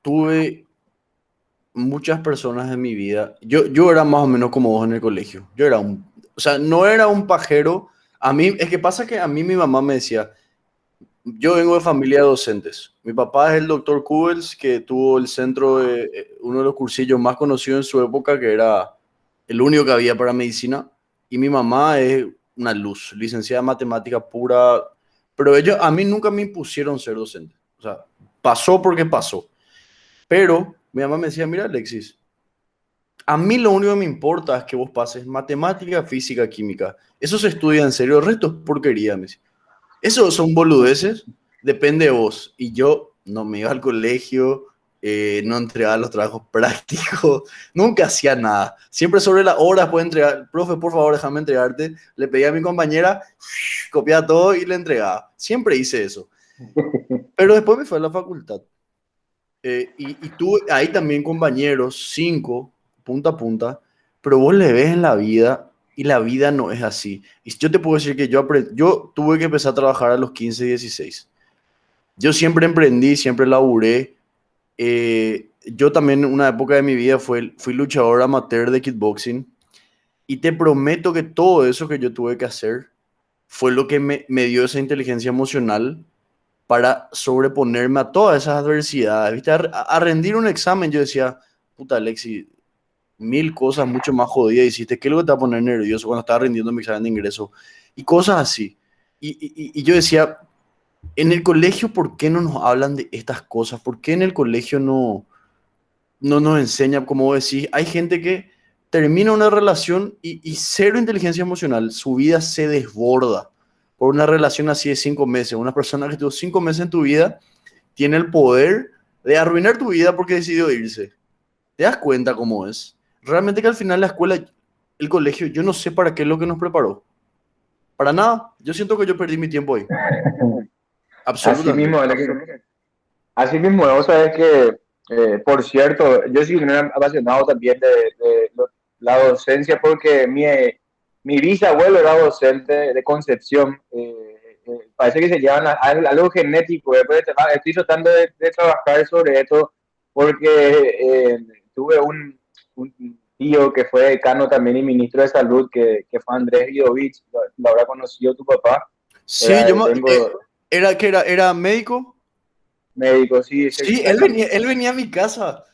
tuve muchas personas en mi vida. Yo era más o menos como vos en el colegio. O sea, no era un pajero. A mí, es que pasa que a mí mi mamá me decía, yo vengo de familia de docentes. Mi papá es el doctor Kubels, que tuvo el centro de uno de los cursillos más conocidos en su época, que era el único que había para medicina. Y mi mamá es una luz, licenciada en matemática pura. Pero ellos a mí nunca me impusieron ser docente. O sea, pasó porque pasó. Pero mi mamá me decía, mira, Alexis, a mí lo único que me importa es que vos pases matemática, física, química. Eso se estudia en serio, el resto es porquería, me decía. Eso son boludeces, depende de vos. Y yo no me iba al colegio, no entregaba los trabajos prácticos, nunca hacía nada. Siempre sobre las horas puedo entregar, profe, por favor, déjame entregarte. Le pedía a mi compañera, copiaba todo y le entregaba. Siempre hice eso. Pero después me fue a la facultad. Y tuve ahí también compañeros, cinco, punta a punta, pero vos le ves en la vida y la vida no es así. Y yo te puedo decir que yo tuve que empezar a trabajar a los 15, 16. Yo siempre emprendí, siempre laburé. Yo también, una época de mi vida, fui luchador amateur de kickboxing. Y te prometo que todo eso que yo tuve que hacer fue lo que me dio esa inteligencia emocional para sobreponerme a todas esas adversidades, ¿viste? A rendir un examen yo decía, puta Alexi, mil cosas mucho más jodidas hiciste, ¿qué es lo que te va a poner nervioso cuando estaba rindiendo mi examen de ingreso? Y cosas así. Y yo decía, en el colegio, ¿por qué no nos hablan de estas cosas? ¿Por qué en el colegio no nos enseña, como vos decís, hay gente que termina una relación y cero inteligencia emocional, su vida se desborda por una relación así de 5 meses. Una persona que estuvo 5 meses en tu vida tiene el poder de arruinar tu vida porque decidió irse. ¿Te das cuenta cómo es? Realmente que al final la escuela, el colegio, yo no sé para qué es lo que nos preparó. Para nada. Yo siento que yo perdí mi tiempo ahí. Así Absolutamente. mismo, así mismo, vos sabés que, por cierto, yo soy un apasionado también de la docencia porque mi bisabuelo era docente de Concepción. Parece que se llevan algo genético. Después estoy tratando de trabajar sobre esto porque tuve un tío que fue decano también y ministro de salud, que fue Andrés Guidovich, lo habrá conocido tu papá. Sí, Era, tengo era que era médico. médico, sí, Sí, exactamente. él venía a mi casa.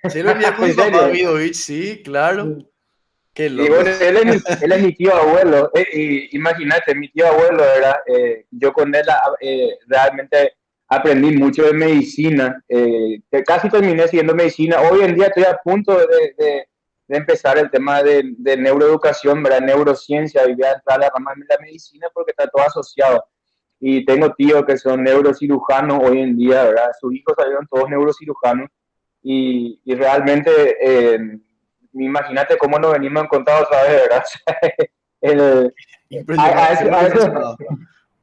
Sí, él venía con mi ¿En papá serio? Vidovich, sí, claro. Qué Y loco. bueno, él es mi tío abuelo. Y imagínate, mi tío abuelo era, yo con él realmente aprendí mucho de medicina. Que casi terminé siguiendo medicina. Hoy en día estoy a punto de empezar el tema de neuroeducación, ¿verdad? Neurociencia, y voy a entrar a la rama de la medicina porque está todo asociado. Y tengo tíos que son neurocirujanos hoy en día, ¿verdad? Sus hijos salieron todos neurocirujanos y realmente, imagínate cómo nos venimos a encontrar otra vez, ¿verdad? el, Impresionado, eso, estoy impresionado.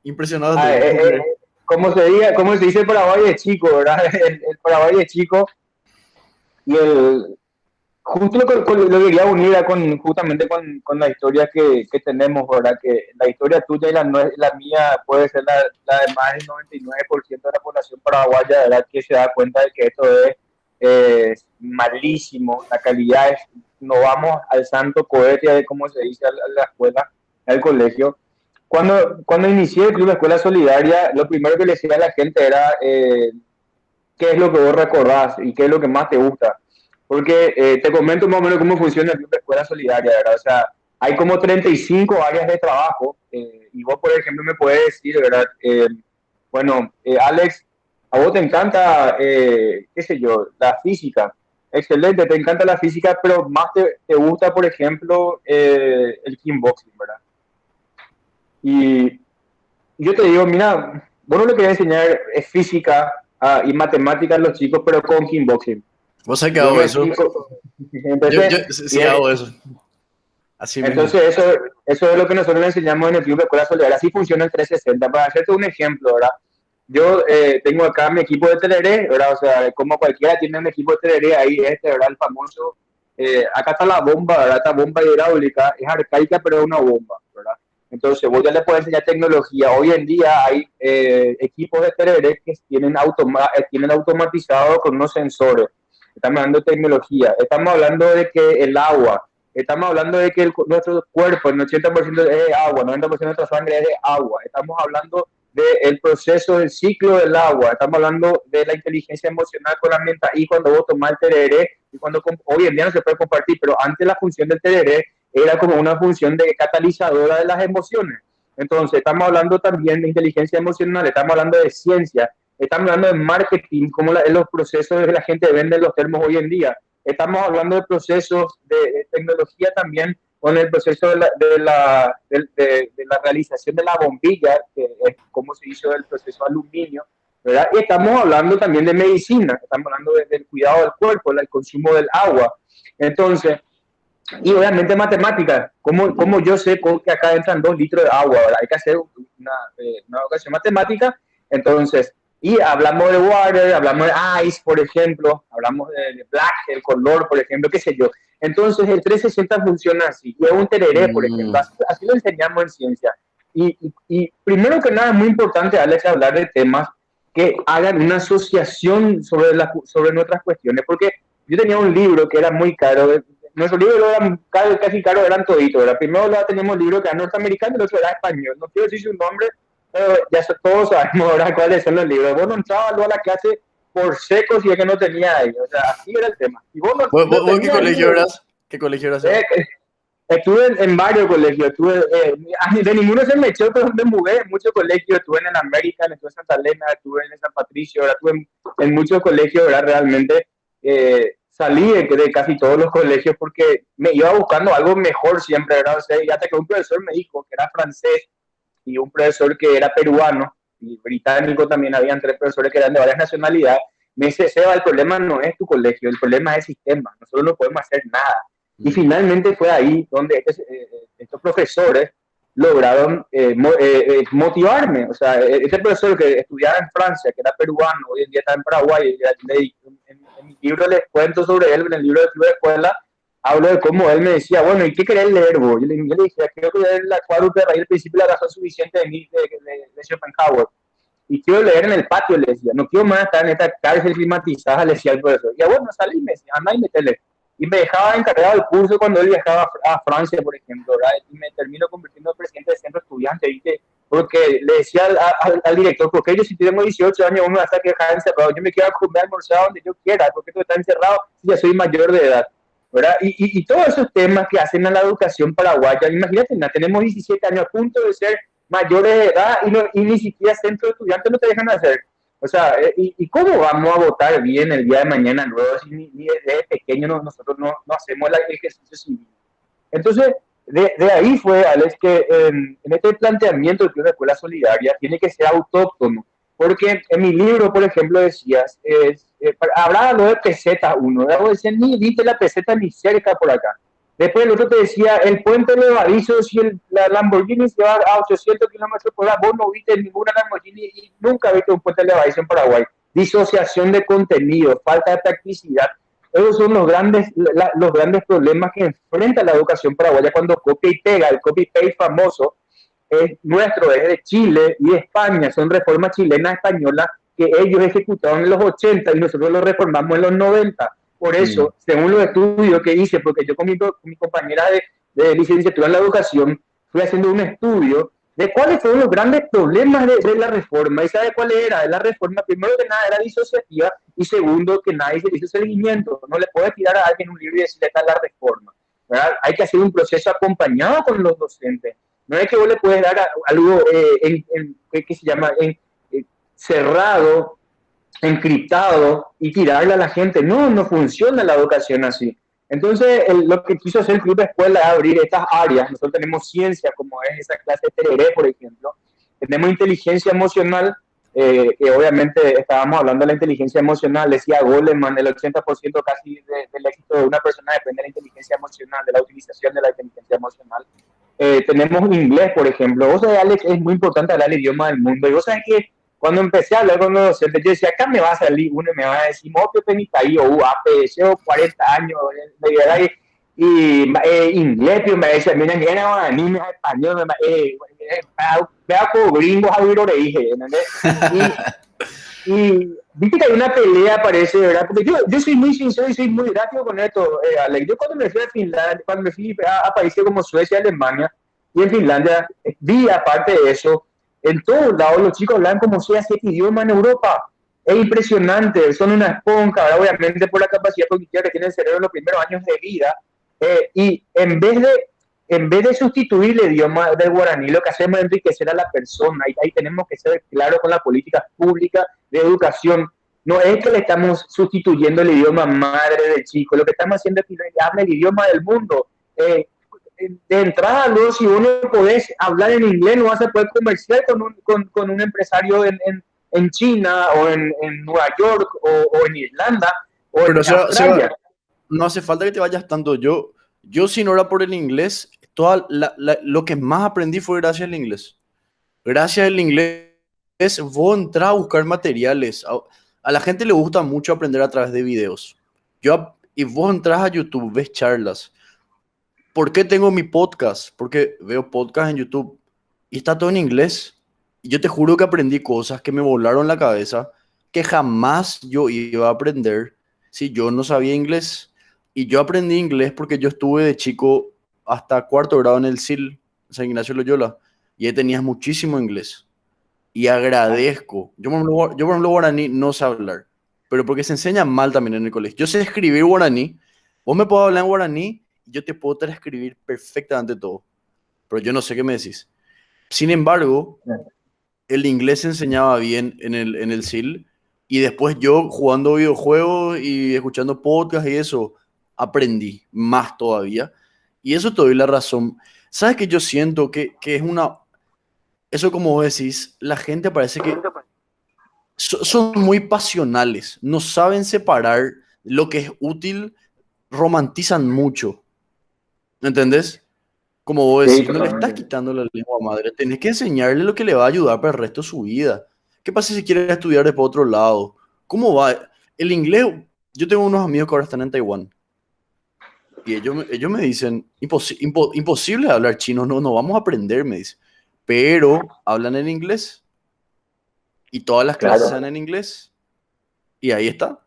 Impresionado a, estoy, no puedo creer. como se dice Paraguay es chico, ¿verdad? El Paraguay es chico y justo lo quería unir justamente con la historia que tenemos, ¿verdad? Que la historia tuya y la mía puede ser la de más del 99% de la población paraguaya, ¿verdad? Que se da cuenta de que esto es malísimo, la calidad es, no vamos al santo cohete, de cómo se dice, a la escuela, al colegio. Cuando inicié el Club de Escuela Solidaria, lo primero que le decía a la gente era qué es lo que vos recordás y qué es lo que más te gusta. Porque te comento más o menos cómo funciona el Club de Escuela Solidaria, ¿verdad? O sea, hay como 35 áreas de trabajo y vos, por ejemplo, me puedes decir, ¿verdad? Bueno, Alex, a vos te encanta, qué sé yo, la física. Excelente, te encanta la física, pero más te gusta, por ejemplo, el kickboxing, ¿verdad? Y yo te digo, mira, vos no le querés enseñar es física y matemáticas a los chicos, pero con kickboxing. ¿Vos sabés que Yo hago me eso? explico. Entonces, Sí hago eso. Así mismo. entonces eso es lo que nosotros le enseñamos en el Club de Escuela Solidaria. Así funciona el 360. Para hacerte un ejemplo, ¿verdad? Yo tengo acá mi equipo de tereré, ¿verdad? O sea, como cualquiera tiene un equipo de tereré, ahí ¿verdad? El famoso. Acá está la bomba, ¿verdad? Esta bomba hidráulica es arcaica, pero es una bomba, ¿verdad? Entonces, vos ya le puedes enseñar tecnología. Hoy en día hay equipos de tereré que tienen automatizado con unos sensores. Estamos hablando de tecnología. Estamos hablando de que el agua, estamos hablando de que nuestro cuerpo, el 80% es de agua, 90% de nuestra sangre es de agua. Estamos hablando del proceso del ciclo del agua. Estamos hablando de la inteligencia emocional con la mente. Y cuando vos tomás el tereré, y cuando hoy en día no se puede compartir, pero antes la función del tereré era como una función de catalizadora de las emociones. Entonces, estamos hablando también de inteligencia emocional, estamos hablando de ciencia, estamos hablando de marketing, como los procesos que la gente vende los termos hoy en día. Estamos hablando de procesos de tecnología también, con el proceso de la realización de la bombilla, que es como se hizo el proceso aluminio, ¿verdad? Y estamos hablando también de medicina, estamos hablando del cuidado del cuerpo, del consumo del agua. Entonces, y obviamente matemáticas, como yo sé que acá entran 2 litros de agua, ¿verdad? Hay que hacer una educación matemática, entonces, y hablamos de water, hablamos de ice, por ejemplo, hablamos de black, el color, por ejemplo, qué sé yo. Entonces, el 360 funciona así, y es un tereré, por ejemplo, así lo enseñamos en ciencia. Y primero que nada, es muy importante, Alex, hablar de temas que hagan una asociación sobre nuestras cuestiones, porque yo tenía un libro que era muy caro, nuestros libros eran casi caros, eran toditos, ¿verdad? Primero teníamos libros que eran norteamericanos y el otro era español. No quiero decir su nombre, pero ya todos sabemos ahora cuáles son los libros. Vos no entrabas a la clase por secos y es que no tenía ahí. O sea, así era el tema. Y vos no, ¿Vos qué colegio eras? ¿Qué colegio eras? Estuve en varios colegios. De ninguno se me echó, pero me mudé en muchos colegios. Estuve en el American, estuve en Santa Elena, estuve en San Patricio, ¿verdad? Estuve en muchos colegios, ¿verdad? Realmente. Salí de casi todos los colegios porque me iba buscando algo mejor siempre, ¿verdad? O sea, y hasta que un profesor me dijo que era francés y un profesor que era peruano y británico también, habían 3 profesores que eran de varias nacionalidades, me dice, Seba, el problema no es tu colegio, el problema es el sistema, nosotros no podemos hacer nada. Y finalmente fue ahí donde estos profesores lograron motivarme. O sea, este profesor que estudiaba en Francia, que era peruano, hoy en día está en Paraguay, en mi libro les cuento sobre él, en el libro de Club de Escuela, hablo de cómo él me decía, bueno, ¿y qué querés leer vos? Yo le dije, quiero leer la cuádruple raíz del principio de la razón suficiente de Schopenhauer. Y quiero leer en el patio, le decía, no quiero más estar en esta cárcel climatizada, le decía el profesor. Y bueno, salí y me decía, anda y metele. Y me dejaba encargado del curso cuando él viajaba a Francia, por ejemplo, ¿verdad? Y me termino convirtiendo en presidente del centro estudiante, ¿viste? Porque le decía al director, porque yo si tengo 18 años, uno va a estar que dejar encerrado, yo me quiero comer, almorzar donde yo quiera, porque tú estás encerrado si ya soy mayor de edad, ¿verdad? Y todos esos temas que hacen a la educación paraguaya, imagínate, tenemos 17 años a punto de ser mayores de edad y ni siquiera centro de estudiantes no te dejan hacer. O sea, ¿y cómo vamos a votar bien el día de mañana luego si ni desde pequeño nosotros no hacemos el ejercicio civil? Entonces, de ahí fue, Alex, que en este planteamiento de una escuela solidaria tiene que ser autóctono. Porque en mi libro, por ejemplo, decías, hablaba lo de peseta uno, luego decía, ni viste la peseta ni cerca por acá. Después el otro te decía, el puente de Barizo, si la Lamborghini se va a 800 kilómetros por hora, vos no viste ninguna Lamborghini y nunca viste un puente de Barizo en Paraguay. Disociación de contenido, falta de practicidad. Esos son los grandes problemas que enfrenta la educación paraguaya cuando copia y pega. El copy-paste famoso es nuestro, es de Chile y de España. Son reformas chilenas españolas que ellos ejecutaron en los 80 y nosotros lo reformamos en los 90. Por eso, según los estudios que hice, porque yo con mi compañera de licenciatura en la educación fui haciendo un estudio de cuáles fueron los grandes problemas de la reforma. ¿Y sabe cuál era? La reforma, primero que nada, era disociativa y segundo, que nadie se le hizo seguimiento. No le puede tirar a alguien un libro y decirle está la reforma, ¿verdad? Hay que hacer un proceso acompañado con los docentes. No es que vos le puedes dar algo ¿qué se llama? Cerrado, encriptado y tirarle a la gente. No funciona la educación así. Entonces, lo que quiso hacer el Club de Escuela es abrir estas áreas. Nosotros tenemos ciencia, como es esa clase de tereré, por ejemplo. Tenemos inteligencia emocional, que obviamente estábamos hablando de la inteligencia emocional. Decía Goleman, el 80% casi del éxito de una persona depende de la inteligencia emocional, de la utilización de la inteligencia emocional. Tenemos inglés, por ejemplo. Vos sabés, Alex, es muy importante hablar el idioma del mundo. Y vos sabés que cuando empecé a hablar con los docentes, yo decía, acá me va a salir uno y me va a decir, mopio penita ahí, o APS, o 40 años, y inglés, pero me decía, mira, era anime español, me hago gringos a lo que dije, ¿entendés? Y viste que hay una pelea, parece, ¿verdad? Porque yo soy muy sincero y soy muy gráfico con esto, Alex. Yo cuando me fui a Finlandia, cuando me fui a países como Suecia, Alemania y en Finlandia, vi aparte de eso, en todos lados los chicos hablan como sea 7 idiomas en Europa. Es impresionante, son una esponja, ¿verdad? Obviamente por la capacidad cognitiva que tiene el cerebro en los primeros años de vida. Y en vez de sustituir el idioma del guaraní, lo que hacemos es enriquecer a la persona. Y ahí tenemos que ser claros con las políticas públicas de educación. No es que le estamos sustituyendo el idioma madre del chico, lo que estamos haciendo es que habla el idioma del mundo. De entrada, luego, si uno podés hablar en inglés, no vas a poder comerciar con un empresario en China o en Nueva York o en Irlanda o en Pero Australia. no hace falta que te vayas tanto. Yo si no era por el inglés, lo que más aprendí fue gracias al inglés. Gracias al inglés, vos entras a buscar materiales. A la gente le gusta mucho aprender a través de videos. Y vos entras a YouTube, ves charlas. ¿Por qué tengo mi podcast? Porque veo podcast en YouTube y está todo en inglés. Y yo te juro que aprendí cosas que me volaron la cabeza que jamás yo iba a aprender si yo no sabía inglés. Y yo aprendí inglés porque yo estuve de chico hasta cuarto grado en el SIL, San Ignacio Loyola, y ahí tenías muchísimo inglés. Y agradezco. Por ejemplo, guaraní no sé hablar, pero porque se enseña mal también en el colegio. Yo sé escribir guaraní, vos me podés hablar en guaraní, y yo te puedo transcribir perfectamente todo, pero yo no sé qué me decís. Sin embargo, el inglés se enseñaba bien en el SIL, y después yo jugando videojuegos y escuchando podcasts y eso, aprendí más todavía. Y eso te doy la razón. ¿Sabes que yo siento que es una... Eso como vos decís, la gente parece que son muy pasionales, no saben separar lo que es útil, romantizan mucho, ¿me entendés? Como vos Sí, decís, no le estás totalmente. quitando la lengua madre, tenés que enseñarle lo que le va a ayudar para el resto de su vida. ¿Qué pasa si quiere estudiar por otro lado? ¿Cómo va? El inglés, yo tengo unos amigos que ahora están en Taiwán y ellos me dicen, imposible hablar chino, no vamos a aprender, me dicen, pero hablan en inglés y todas las clases Claro. son en inglés y ahí está,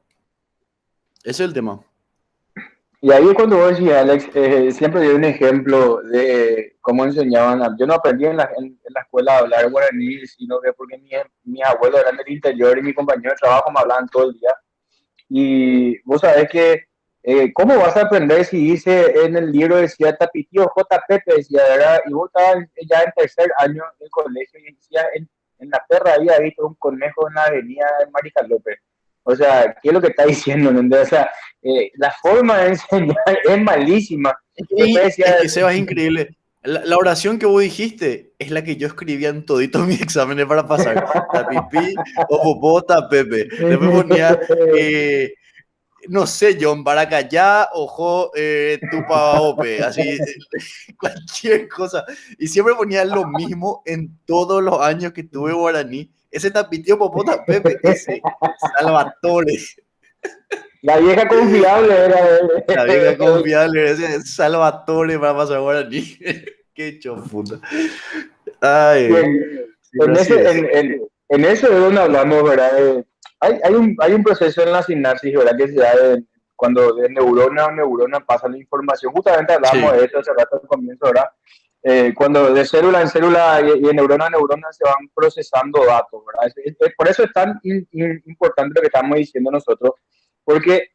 ese es el tema. Y ahí es cuando vos decís, Alex, siempre doy un ejemplo de cómo enseñaban. Yo no aprendí en la escuela a hablar guaraní, sino que porque mis abuelos eran del interior y mis compañeros de trabajo me hablaban todo el día. Y vos sabés que, ¿cómo vas a aprender si dice en el libro, decía Tapitío JP, decía, ¿verdad? Y vos estabas ya en tercer año del colegio y decía, en la perra había visto un conejo en la avenida de Marica López. O sea, ¿qué es lo que está diciendo? ¿Entendés? O sea, la forma de enseñar es malísima. Y después decía, Es que Seba, es increíble. La oración que vos dijiste es la que yo escribía en toditos mis exámenes para pasar. Tapipí, opopota, Pepe. Después ponía, no sé, John Baracayá, ojo, Tupaope, así, cualquier cosa. Y siempre ponía lo mismo en todos los años que tuve guaraní. Ese tapitio, popota, Pepe, ese, Salvatore. la vieja confiable era. La vieja confiable, ese Salvatore para pasar guaraní. Qué chofuta. Y Ay, sí, pero en, así ese, es. en eso es donde hablamos, ¿verdad? Hay un proceso en la sinapsis, ¿verdad? Que se da cuando de neurona a neurona pasa la información. Justamente hablamos Sí, de eso hace rato al comienzo, ¿verdad? Cuando de célula en célula y de neurona a neurona se van procesando datos, ¿verdad? Por eso es tan importante lo que estamos diciendo nosotros, porque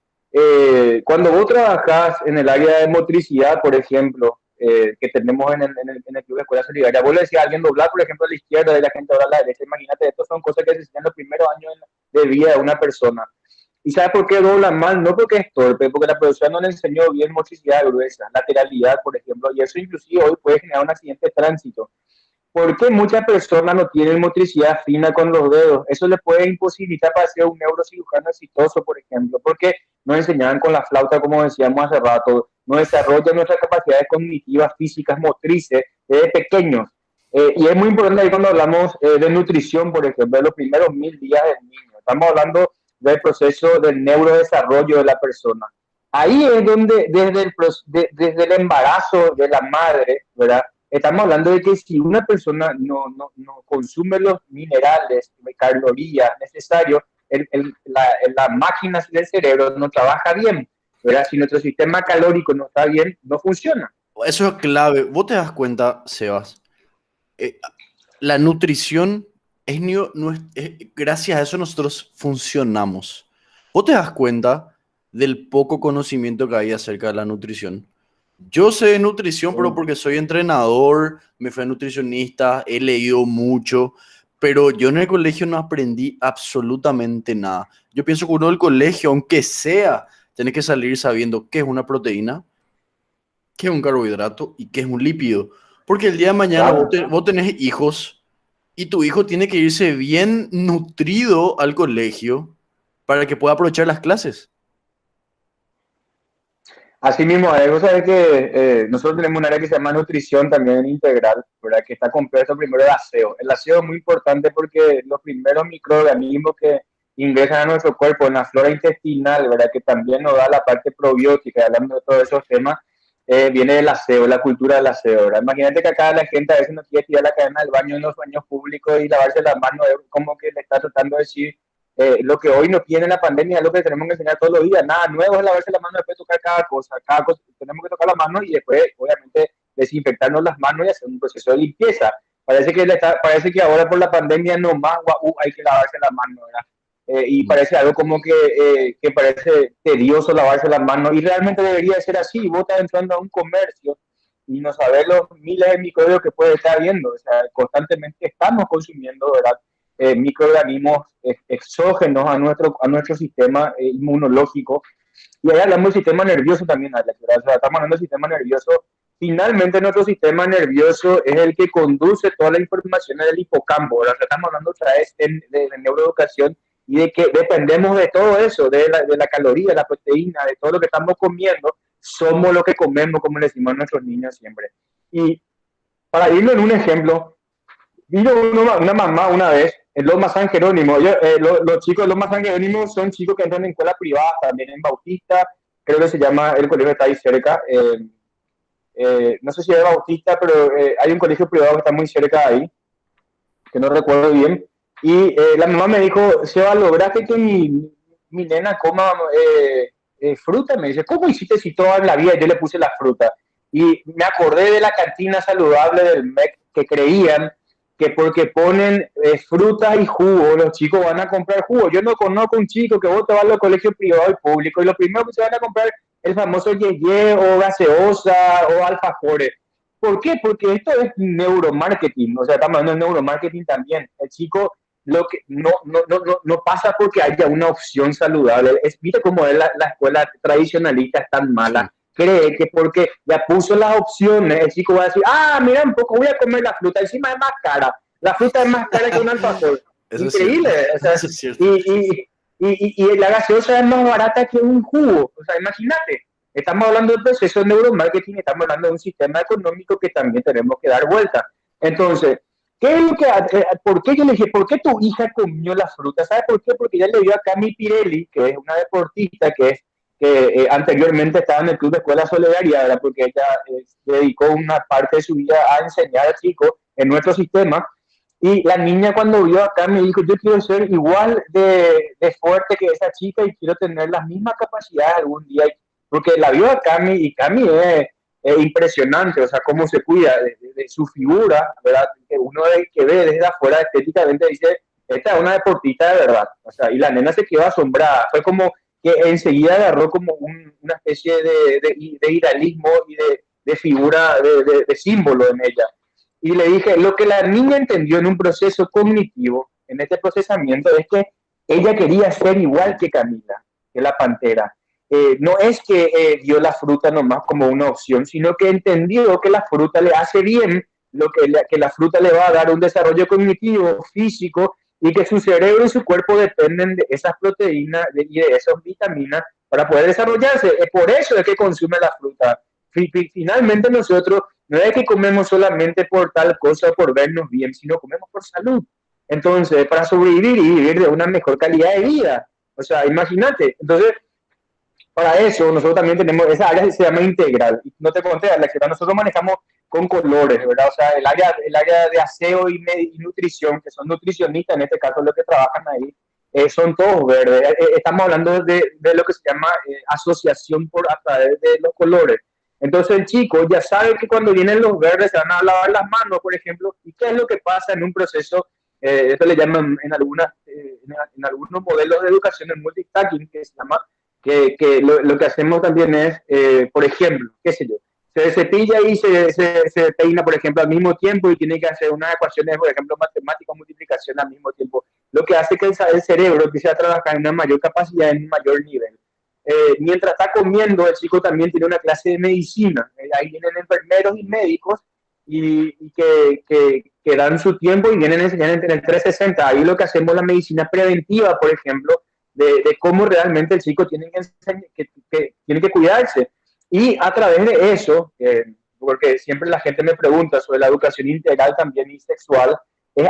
cuando vos trabajás en el área de motricidad, por ejemplo, que tenemos en el Club de Escuela Solidaria, vos le decías a alguien doblar, por ejemplo, a la izquierda y la gente dobla a la derecha, imagínate, estas son cosas que se enseñan en los primeros años de vida de una persona. ¿Y sabes por qué doblan mal? No porque es torpe, porque la profesora no le enseñó bien motricidad gruesa, lateralidad, por ejemplo, y eso inclusive hoy puede generar un accidente de tránsito. ¿Por qué muchas personas no tienen motricidad fina con los dedos? Eso le puede imposibilitar para ser un neurocirujano exitoso, por ejemplo, porque no enseñaban con la flauta, como decíamos hace rato, no desarrollan nuestras capacidades cognitivas, físicas, motrices desde pequeños. Y es muy importante ahí cuando hablamos de nutrición, por ejemplo, de los primeros 1000 días del niño. Estamos hablando del proceso del neurodesarrollo de la persona. ahí es donde desde el embarazo de la madre, ¿verdad? Estamos hablando de que si una persona no consume los minerales, calorías necesarios, la máquina del cerebro no trabaja bien, ¿verdad? Si nuestro sistema calórico no está bien, no funciona. Eso es clave. Vos te das cuenta, Sebas, eh, la nutrición gracias a eso nosotros funcionamos. ¿Vos te das cuenta del poco conocimiento que hay acerca de la nutrición? Yo sé de nutrición, pero porque soy entrenador, me fui a nutricionista, he leído mucho, pero yo en el colegio no aprendí absolutamente nada. Yo pienso que uno del colegio, aunque sea, tiene que salir sabiendo qué es una proteína, qué es un carbohidrato y qué es un lípido. Porque el día de mañana Claro. vos tenés hijos y tu hijo tiene que irse bien nutrido al colegio para que pueda aprovechar las clases. Así mismo, vos sabés que nosotros tenemos un área que se llama nutrición también integral, ¿verdad? Que está compuesto primero de aseo. El aseo es muy importante porque los primeros microorganismos que ingresan a nuestro cuerpo en la flora intestinal, ¿verdad? Que también nos da la parte probiótica, hablando de todos esos temas, viene del aseo, la cultura del aseo, ¿verdad? Imagínate que acá la gente a veces no quiere tirar la cadena del baño en los baños públicos y lavarse las manos, es como que le está tratando de decir lo que hoy nos tiene la pandemia es lo que tenemos que enseñar todos los días. Nada nuevo es lavarse la mano después de tocar cada cosa. Tenemos que tocar la mano y después, obviamente, desinfectarnos las manos y hacer un proceso de limpieza. Parece que ahora por la pandemia no más hay que lavarse la mano, ¿verdad? Y parece algo como que parece tedioso lavarse las manos y realmente debería ser así. Vos estás entrando a un comercio y no sabes los miles de microbios que puede estar viendo. O sea, constantemente estamos consumiendo, ¿verdad? Microorganismos exógenos a nuestro sistema inmunológico. Y ahí hablamos del sistema nervioso también, Alex, ¿verdad? O sea, estamos hablando del sistema nervioso. Finalmente, nuestro sistema nervioso es el que conduce toda la información del hipocampo, ¿verdad? O sea, estamos hablando otra vez de neuroeducación y de que dependemos de todo eso, de la caloría, de la proteína, de todo lo que estamos comiendo. Somos lo que comemos, como le decimos a nuestros niños siempre. Y para irlo en un ejemplo, vino una mamá una vez en Loma San Jerónimo. Los chicos de Loma San Jerónimo son chicos que entran en escuela privada, también en Bautista, creo que se llama, el colegio está ahí cerca. No sé si es Bautista, pero hay un colegio privado que está muy cerca de ahí, que no recuerdo bien. Y la mamá me dijo, Seba, ¿lograste que mi nena coma fruta? Me dice, ¿cómo hiciste si toda la vida yo le puse la fruta? Y me acordé de la cantina saludable del MEC que creían que porque ponen fruta y jugo, los chicos van a comprar jugo. Yo no conozco un chico que vos te vas a los colegios privados y públicos y lo primero que se van a comprar es el famoso yeye o gaseosa o alfajores. ¿Por qué? Porque esto es neuromarketing, o sea, estamos hablando de neuromarketing también. El chico lo que no pasa porque haya una opción saludable. Mira cómo es la escuela tradicionalista es tan mala. Sí, Cree que porque ya puso las opciones, el chico va a decir, mira un poco, voy a comer la fruta, encima es más cara. La fruta es más cara que un alfajor. eso es cierto. Increíble. O sea, Eso es cierto. y la gaseosa es más barata que un jugo. O sea, imagínate. Estamos hablando del proceso de neuromarketing, estamos hablando de un sistema económico que también tenemos que dar vuelta. Entonces, ¿qué es lo ¿por qué yo le dije, por qué tu hija comió la fruta? ¿Sabes por qué? Porque ella le dio a Cami Pirelli, que es una deportista que anteriormente estaba en el Club de Escuela Solidaria, ¿verdad? Porque ella dedicó una parte de su vida a enseñar a chicos en nuestro sistema. Y la niña cuando vio acá me dijo, yo quiero ser igual de fuerte que esa chica y quiero tener las mismas capacidades algún día. Porque la vio a Cami y Cami es impresionante, o sea, cómo se cuida de su figura, ¿verdad? Que uno que ve desde afuera estéticamente dice, esta es una deportista de verdad. O sea, y la nena se quedó asombrada. Fue como que enseguida agarró como una especie de idealismo y de figura, de símbolo en ella. Y le dije, lo que la niña entendió en un proceso cognitivo, en este procesamiento, es que ella quería ser igual que Camila, que la pantera. No es que vio la fruta nomás como una opción, sino que entendió que la fruta le hace bien, que la fruta le va a dar un desarrollo cognitivo, físico, y que su cerebro y su cuerpo dependen de esas proteínas y de esas vitaminas para poder desarrollarse. Por eso es que consume la fruta. Finalmente nosotros no es que comemos solamente por tal cosa o por vernos bien, sino comemos por salud. Entonces, para sobrevivir y vivir de una mejor calidad de vida. O sea, imagínate. Entonces, Para eso, nosotros también tenemos, esa área se llama integral. Y no te conté, Alex, ¿verdad? Nosotros manejamos con colores, ¿verdad? O sea, el área de aseo y nutrición, que son nutricionistas, en este caso los que trabajan ahí, son todos verdes. Estamos hablando de lo que se llama asociación por a través de los colores. Entonces el chico ya sabe que cuando vienen los verdes se van a lavar las manos, por ejemplo, y qué es lo que pasa en un proceso, esto le llaman en algunos modelos de educación el multitasking, que se llama que lo que hacemos también es, por ejemplo, qué sé yo, se cepilla y se peina, por ejemplo, al mismo tiempo y tiene que hacer unas ecuaciones, por ejemplo, matemáticas, multiplicación al mismo tiempo, lo que hace que el cerebro empiece a trabajar en una mayor capacidad, en un mayor nivel. Mientras está comiendo, el chico también tiene una clase de medicina. Ahí vienen enfermeros y médicos que dan su tiempo y vienen a enseñar en el 360. Ahí lo que hacemos la medicina preventiva, por ejemplo, de cómo realmente el chico tiene tiene que cuidarse. Y a través de eso, porque siempre la gente me pregunta sobre la educación integral también y sexual,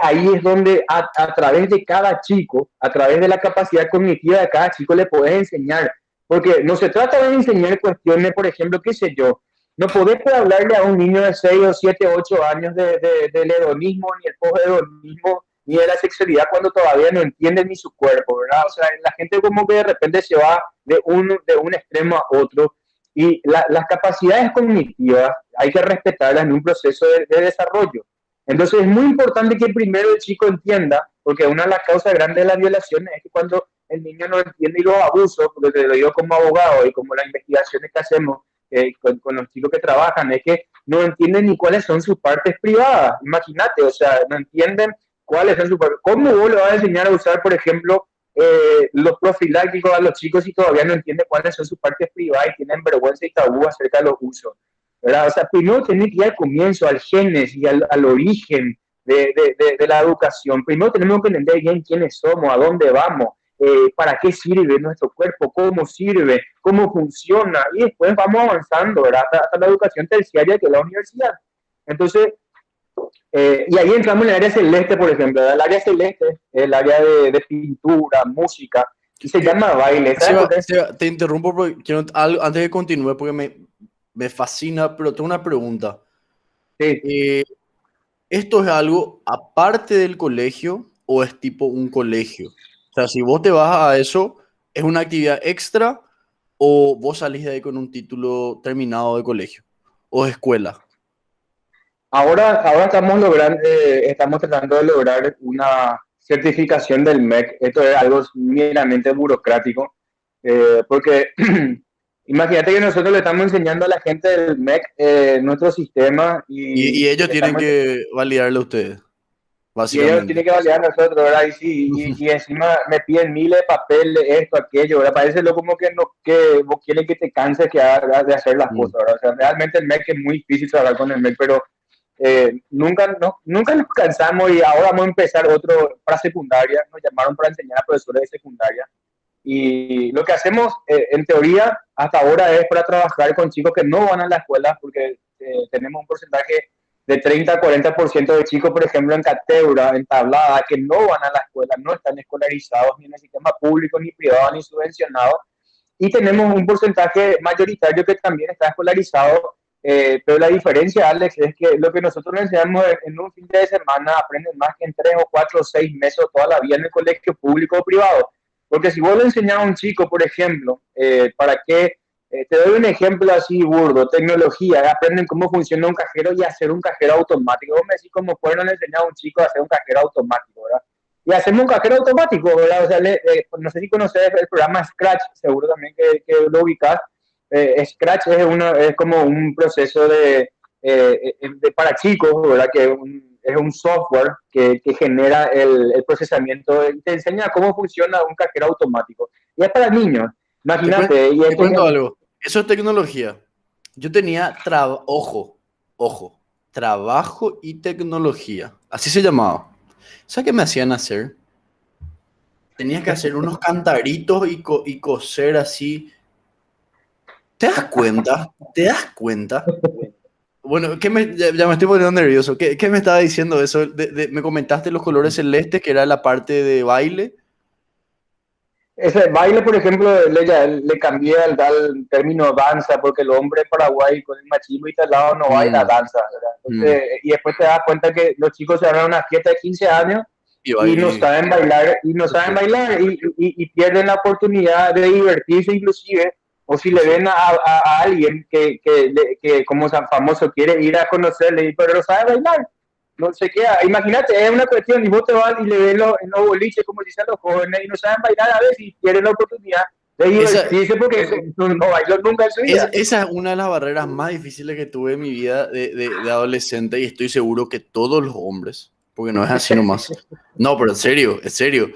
ahí es donde a través de cada chico, a través de la capacidad cognitiva de cada chico, le podés enseñar. Porque no se trata de enseñar cuestiones, por ejemplo, qué sé yo, no podés hablarle a un niño de 6 o 7, 8 años del hedonismo, ni el poshedonismo, ni de la sexualidad cuando todavía no entiende ni su cuerpo, ¿verdad? O sea, la gente como que de repente se va de un extremo a otro y las capacidades cognitivas hay que respetarlas en un proceso de desarrollo. Entonces es muy importante que primero el chico entienda, porque una de las causas grandes de las violaciones es que cuando el niño no entiende y los abusos, porque te lo digo como abogado y como las investigaciones que hacemos con los chicos que trabajan, es que no entienden ni cuáles son sus partes privadas. Imagínate, o sea, no entienden cuáles son sus partes. ¿Cómo vos le vas a enseñar a usar, por ejemplo, los profilácticos a los chicos si todavía no entienden cuáles son sus partes privadas y tienen vergüenza y tabú acerca de los usos? ¿Verdad? O sea, primero tenemos que ir al comienzo, al genes y al origen de la educación. Primero tenemos que entender bien quiénes somos, a dónde vamos, para qué sirve nuestro cuerpo, cómo sirve, cómo funciona, y después vamos avanzando, ¿verdad? Hasta la educación terciaria, que es la universidad. Entonces, y ahí entramos en el área celeste, por ejemplo. ¿Verdad? El área celeste es el área de pintura, música, y se Eh, llama baile. ¿Sabes por qué? Seba, te interrumpo porque quiero, antes de continuar, porque me fascina, pero tengo una pregunta. Sí. Eh, ¿Esto es algo aparte del colegio o es tipo un colegio? O sea, si vos te vas a eso, ¿es una actividad extra o vos salís de ahí con un título terminado de colegio o de escuela? Ahora estamos tratando de lograr una certificación del MEC. Esto es algo meramente burocrático, porque imagínate que nosotros le estamos enseñando a la gente del MEC nuestro sistema Y ellos le tienen estamos que validarle a ustedes, y ellos básicamente. tienen que validar a nosotros, ¿verdad? Y, sí, y encima me piden miles de papeles, esto, aquello, ¿verdad? Parece lo como que, no, que vos quieren que te canses que hagas de hacer las Mm. cosas, ¿verdad? O sea, realmente el MEC es muy difícil trabajar con el MEC, pero nunca nos cansamos y ahora vamos a empezar otro para secundaria. Nos llamaron para enseñar a profesores de secundaria. Y lo que hacemos, en teoría, hasta ahora es para trabajar con chicos que no van a la escuela, porque tenemos un porcentaje de 30 a 40% de chicos, por ejemplo, en cátedra, en tablada, que no van a la escuela, no están escolarizados ni en el sistema público, ni privado, ni subvencionado. Y tenemos un porcentaje mayoritario que también está escolarizado, pero la diferencia, Alex, es que lo que nosotros les enseñamos en un fin de semana aprenden más que en 3 o 4 o 6 meses o toda la vida en el colegio público o privado. Porque si vos le enseñás a un chico, por ejemplo, para que, te doy un ejemplo así burdo, tecnología, aprenden cómo funciona un cajero y hacer un cajero automático. Vos me decís cómo fueron enseñar a un chico a hacer un cajero automático, ¿verdad? Y hacemos un cajero automático, ¿verdad? O sea, no sé si conoces el programa Scratch, seguro también que lo ubicas. Scratch es como un proceso para chicos, ¿verdad? Que es un software que genera el procesamiento, te enseña cómo funciona un cajero automático. Y es para niños, imagínate. Te cuento algo. Eso es tecnología. Yo tenía ojo, trabajo y tecnología. Así se llamaba. ¿Sabes qué me hacían hacer? Tenía que hacer unos cantaritos y coser así. ¿Te das cuenta? ¿Te das cuenta? Bueno, ya me estoy poniendo nervioso. ¿Qué me estaba diciendo eso? Me comentaste los colores celestes, que era la parte de baile. ese baile, por ejemplo, le cambié al término danza, porque el hombre paraguay con el machismo instalado no baila Mm, danza, ¿verdad? mm. Entonces, y después te das cuenta que los chicos se van a una fiesta de 15 años Y y no ahí, saben bailar, sufrir, y pierden la oportunidad de divertirse inclusive, o si le sufrir. ven a alguien que como San Famoso quiere ir a conocerle, pero no sabe bailar, no se queda. Imagínate, es una cuestión, y vos te vas y le ves en los boliches, como dicen los jóvenes, y no saben bailar a veces y pierden la oportunidad de Esa, divertirse porque no bailó nunca en su vida. esa es una de las barreras más difíciles que tuve en mi vida de adolescente y estoy seguro que todos los hombres, porque no es así nomás. No, pero en serio, en serio.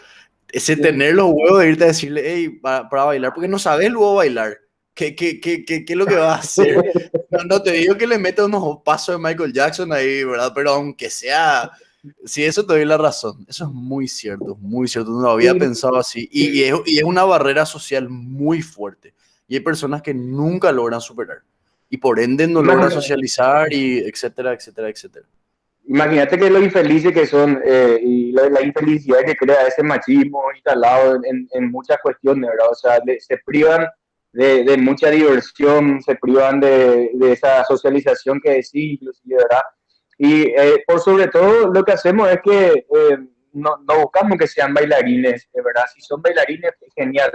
Ese tener los huevos de irte a decirle, hey, para bailar, porque no sabes luego bailar. ¿Qué es lo que vas a hacer? No, no te digo que le metas unos pasos de Michael Jackson ahí, ¿verdad? Pero aunque sea, sí, eso te doy la razón. Eso es muy cierto. No lo había Y, pensado así. Y es una barrera social muy fuerte. Y hay personas que nunca logran superar. Y por ende no logran imagínate, socializar y etcétera, etcétera, etcétera. imagínate que lo infelices que son y la infelicidad que crea ese machismo instalado en muchas cuestiones, ¿verdad? O sea, se privan de mucha diversión, se privan de esa socialización que decís, inclusive, ¿verdad? Y por sobre todo lo que hacemos es que no buscamos que sean bailarines, ¿verdad? Si son bailarines, genial.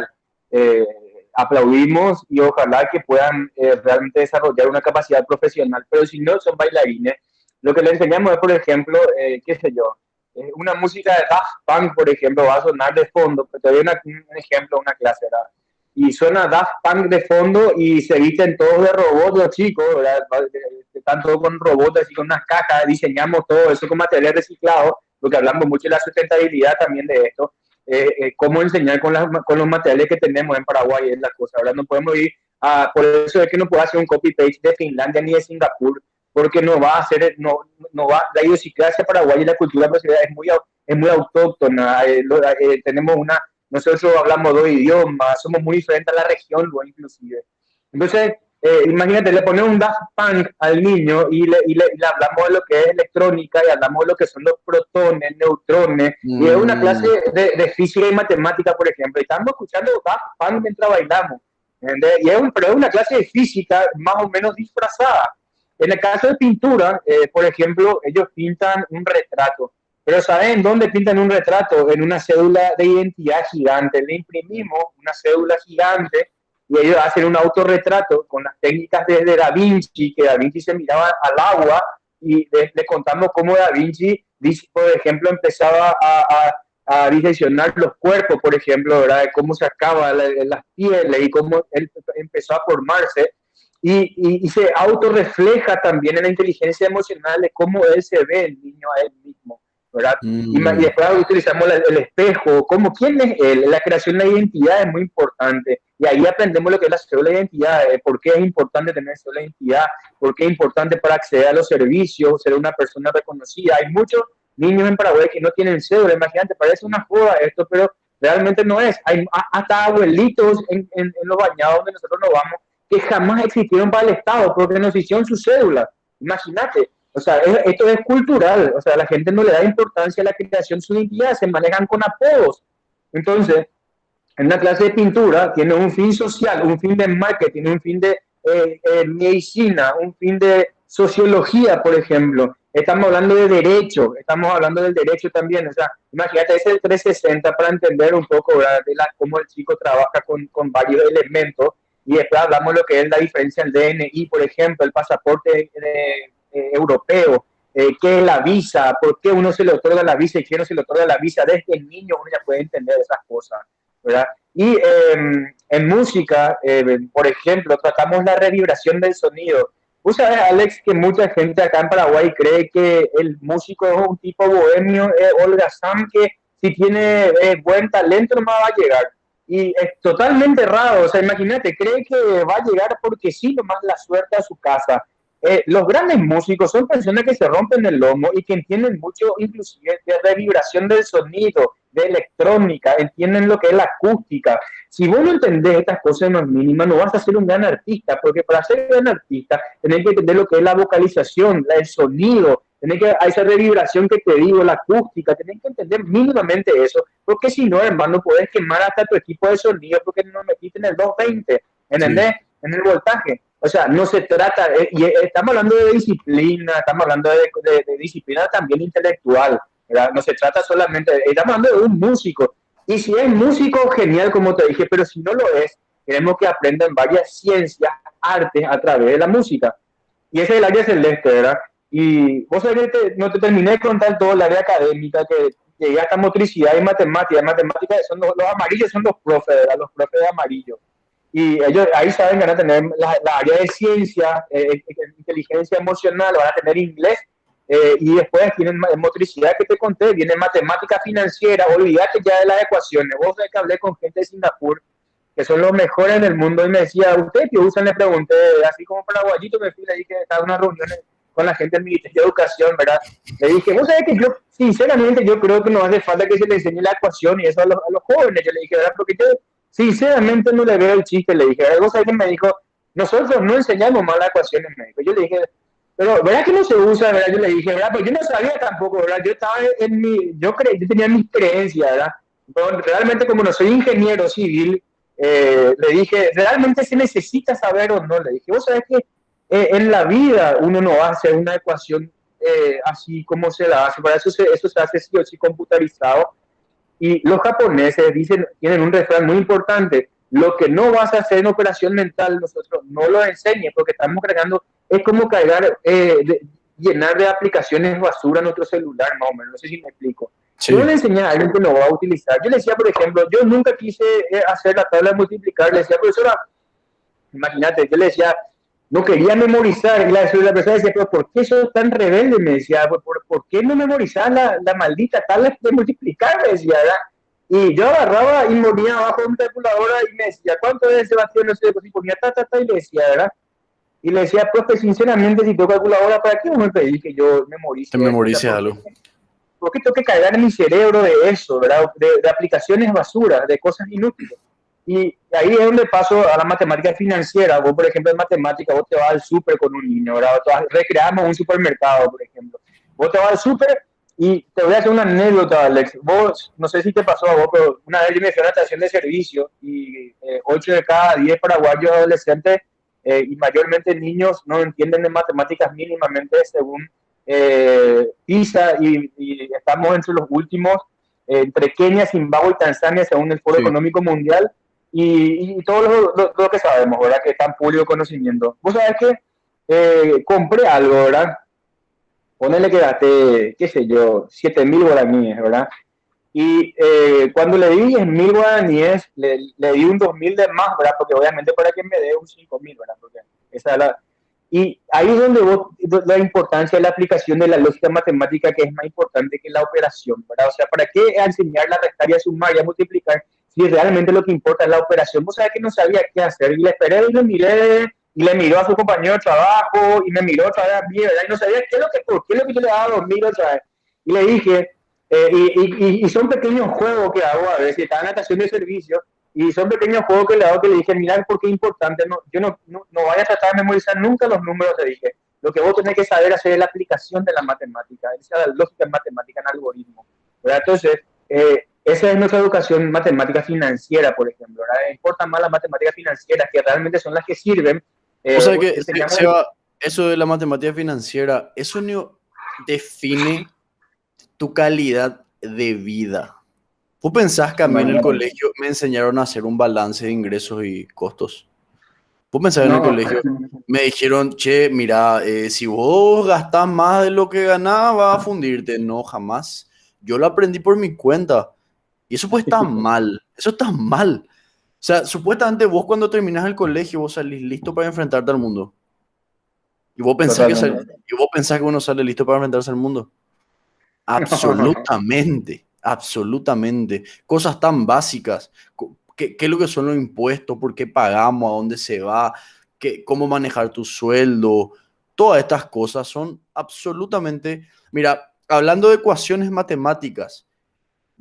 Eh, Aplaudimos y ojalá que puedan realmente desarrollar una capacidad profesional, pero si no son bailarines, lo que le enseñamos es, por ejemplo, qué sé yo, una música de Daft Punk, por ejemplo, va a sonar de fondo, pero te doy un ejemplo, una clase, ¿verdad? Y suena Daft Punk de fondo y se visten todos de robots los chicos, ¿verdad? Están todos con robots, así con unas cajas, diseñamos todo eso con material reciclado, porque hablamos mucho de la sustentabilidad también de esto, cómo enseñar con los materiales que tenemos en Paraguay es la cosa, ¿verdad? No podemos ir por eso es que no puedo hacer un copy-paste de Finlandia ni de Singapur, porque no va a ser, no va, la idiosincrasia paraguaya y la cultura brasileña es muy autóctona, tenemos nosotros hablamos dos idiomas, somos muy diferentes a la región, inclusive. Entonces, imagínate, le ponemos un Daft Punk al niño y le hablamos de lo que es electrónica y hablamos de lo que son los protones, neutrones, y es una clase Mm, de física y matemática, por ejemplo, y estamos escuchando Daft Punk mientras bailamos. ¿Entendés? Pero es una clase de física más o menos disfrazada. En el caso de pintura, por ejemplo, ellos pintan un retrato. Pero ¿saben dónde pintan un retrato? En una cédula de identidad gigante. Le imprimimos una cédula gigante y ellos hacen un autorretrato con las técnicas de Da Vinci, que Da Vinci se miraba al agua y le contamos cómo Da Vinci, por ejemplo, empezaba a diseccionar los cuerpos, por ejemplo, ¿verdad? Cómo se acaba las pieles y cómo él empezó a formarse y se autorrefleja también en la inteligencia emocional de cómo él se ve el niño a él mismo, ¿verdad? Y mm. después utilizamos el espejo, como quién es él, la creación de la identidad es muy importante y ahí aprendemos lo que es la cédula de identidad, por qué es importante tener cédula de identidad, por qué es importante para acceder a los servicios, ser una persona reconocida. Hay muchos niños en Paraguay que no tienen cédula, imagínate, parece una joda esto, pero realmente no es. Hay hasta abuelitos en los bañados donde nosotros nos vamos que jamás existieron para el Estado porque nos hicieron su cédula. Imagínate, o sea, esto es cultural, o sea, la gente no le da importancia a la creación de su identidad, se manejan con apodos. Entonces, en una clase de pintura tiene un fin social, un fin de marketing, un fin de medicina, un fin de sociología, por ejemplo. Estamos hablando de derecho, estamos hablando del derecho también. O sea, imagínate, es el 360 para entender un poco, ¿verdad?, cómo el chico trabaja con varios elementos. Y después hablamos de lo que es la diferencia del DNI, por ejemplo, el pasaporte europeo, qué es la visa, por qué uno se le otorga la visa y quién no se le otorga la visa. Desde el niño uno ya puede entender esas cosas, ¿verdad? Y en música, por ejemplo, tratamos la revibración del sonido. Tú sabes, Alex, que mucha gente acá en Paraguay cree que el músico es un tipo bohemio, Olga Sam, que si tiene buen talento no va a llegar. Y es totalmente errado, o sea, imagínate, cree que va a llegar porque sí, nomás la suerte a su casa. Los grandes músicos son personas que se rompen el lomo y que entienden mucho, inclusive, de revibración del sonido, de electrónica, entienden lo que es la acústica. Si vos no entendés estas cosas más mínimas, no vas a ser un gran artista, porque para ser un gran artista tenés que entender lo que es la vocalización, el sonido, tenés que a esa revibración que te digo, la acústica, tenés que entender mínimamente eso, porque si no, hermano, podés quemar hasta tu equipo de sonido porque no metiste en el 220, Sí, ¿entendés? En el voltaje. O sea, no se trata, y estamos hablando de disciplina, estamos hablando de disciplina también intelectual, ¿verdad? No se trata solamente, estamos hablando de un músico, y si es músico, genial, como te dije, pero si no lo es, queremos que aprendan varias ciencias, artes a través de la música. Y ese es el área celeste, ¿verdad? Y vos sabés que no te terminé de contar todo el área académica, que llegué hasta motricidad y matemática. Matemáticas son los amarillos, son los profes, ¿verdad? Los profes de amarillo. Y ellos ahí saben que van a tener la área de ciencia, inteligencia emocional, van a tener inglés, y después tienen motricidad que te conté, viene matemática financiera, olvídate ya de las ecuaciones. Vos sabés que hablé con gente de Singapur, que son los mejores en el mundo, y me decía, ¿usted qué usan? Le pregunté, así como paraguayito, me fui, le dije, estaba en una reunión con la gente del Ministerio de Educación, ¿verdad? Le dije, vos sabés que yo, sinceramente, yo creo que no hace falta que se le enseñe la ecuación y eso a los jóvenes. Yo le dije, ¿verdad? Porque yo, sinceramente, no le veo el chiste, le dije, vos sabés que me dijo, nosotros no enseñamos mal las ecuaciones, me dijo. Yo le dije, pero, ¿verdad que no se usa, verdad? Yo le dije, ¿verdad? Pues yo no sabía tampoco, ¿verdad? Yo estaba en mi, yo tenía mis creencias, ¿verdad? Pero realmente, como no soy ingeniero civil, le dije, ¿realmente se necesita saber o no? Le dije, vos sabés que en la vida uno no va a hacer una ecuación así como se la hace, para eso se hace sí o sí computarizado. Y los japoneses dicen, tienen un refrán muy importante, lo que no vas a hacer en operación mental, nosotros no lo enseñes, porque estamos cargando, es como cargar, llenar de aplicaciones basura nuestro celular, más o menos, no sé si me explico. Si uno sí, le enseña a alguien que lo va a utilizar, yo le decía, por ejemplo, yo nunca quise hacer la tabla de multiplicar, le decía, profesora, imagínate, yo le decía, no quería memorizar, y la persona decía, pero ¿por qué sos tan rebelde? Me decía, ¿por qué no memorizar la maldita tabla de multiplicar? Me decía, ¿verdad? Y yo agarraba y ponía abajo de una calculadora y me decía, ¿cuánto es ese vacío? No sé, pues, y ponía y le decía, ¿verdad? Y le decía, profe, sinceramente, si tengo calculadora, ¿para qué me pedí que yo te memorice esto? O sea, memorices algo. ¿por qué tengo que cargar en mi cerebro de eso, ¿verdad? De aplicaciones basura, de cosas inútiles? Y ahí es donde paso a la matemática financiera. Vos, por ejemplo, en matemática, vos te vas al súper con un niño, ¿verdad? Recreamos un supermercado, por ejemplo. Vos te vas al súper y te voy a hacer una anécdota, Alex. Vos, no sé si te pasó a vos, pero una vez yo me fui a una estación de servicio y 8 de cada 10 paraguayos adolescentes y mayormente niños no entienden de matemáticas mínimamente según PISA y estamos entre los últimos, entre Kenia, Zimbabue y Tanzania según el Foro Sí. Económico Mundial y todo lo que sabemos, ¿verdad? Que está en público conocimiento. Vos sabés que compré algo, ¿verdad? Ponele que gasté, qué sé yo, 7.000 guaraníes, ¿verdad? Y cuando le di 10.000 guaraníes, le di un 2.000 de más, ¿verdad? Porque obviamente para que me dé un 5.000, ¿verdad? Porque esa es la... Y ahí es donde vos, la importancia de la aplicación de la lógica matemática, que es más importante que la operación, ¿verdad? O sea, ¿para qué enseñar la restar y a sumar y a multiplicar si realmente lo que importa es la operación? Vos sabés que no sabía qué hacer y le esperé y le miré y le miró a su compañero de trabajo y me miró otra vez a mí, ¿verdad? Y no sabía qué es lo que, por qué es lo que yo le daba 2.000 otra vez. Y le dije, y son pequeños juegos que hago a veces, estaba en la estación de servicio, y son pequeños juegos que le hago que le dije, mira, porque es importante, yo no vaya a tratar de memorizar nunca los números, te dije. Lo que vos tenés que saber hacer es la aplicación de la matemática, esa es la lógica en matemática, en algoritmo. ¿Verdad? Entonces, esa es nuestra educación matemática financiera, por ejemplo. ¿Verdad? Importa más las matemáticas financieras, que realmente son las que sirven. O sea que, Enseñamos Seba, eso de la matemática financiera, eso no define tu calidad de vida. ¿Vos pensás que a mí en el imagínate. colegio me enseñaron a hacer un balance de ingresos y costos? ¿Vos pensás que en el No, colegio me dijeron, che, mira, si vos gastás más de lo que ganás, vas a fundirte? No, jamás. Yo lo aprendí por mi cuenta. Y eso pues está mal. Eso está mal. O sea, supuestamente vos cuando terminás el colegio, vos salís listo para enfrentarte al mundo. ¿Y vos pensás que, totalmente. y vos pensás que uno sale listo para enfrentarse al mundo? Absolutamente, absolutamente. Cosas tan básicas. ¿Qué es lo que son los impuestos? ¿Por qué pagamos? ¿A dónde se va? ¿Cómo manejar tu sueldo? Todas estas cosas son absolutamente... Mira, hablando de ecuaciones matemáticas,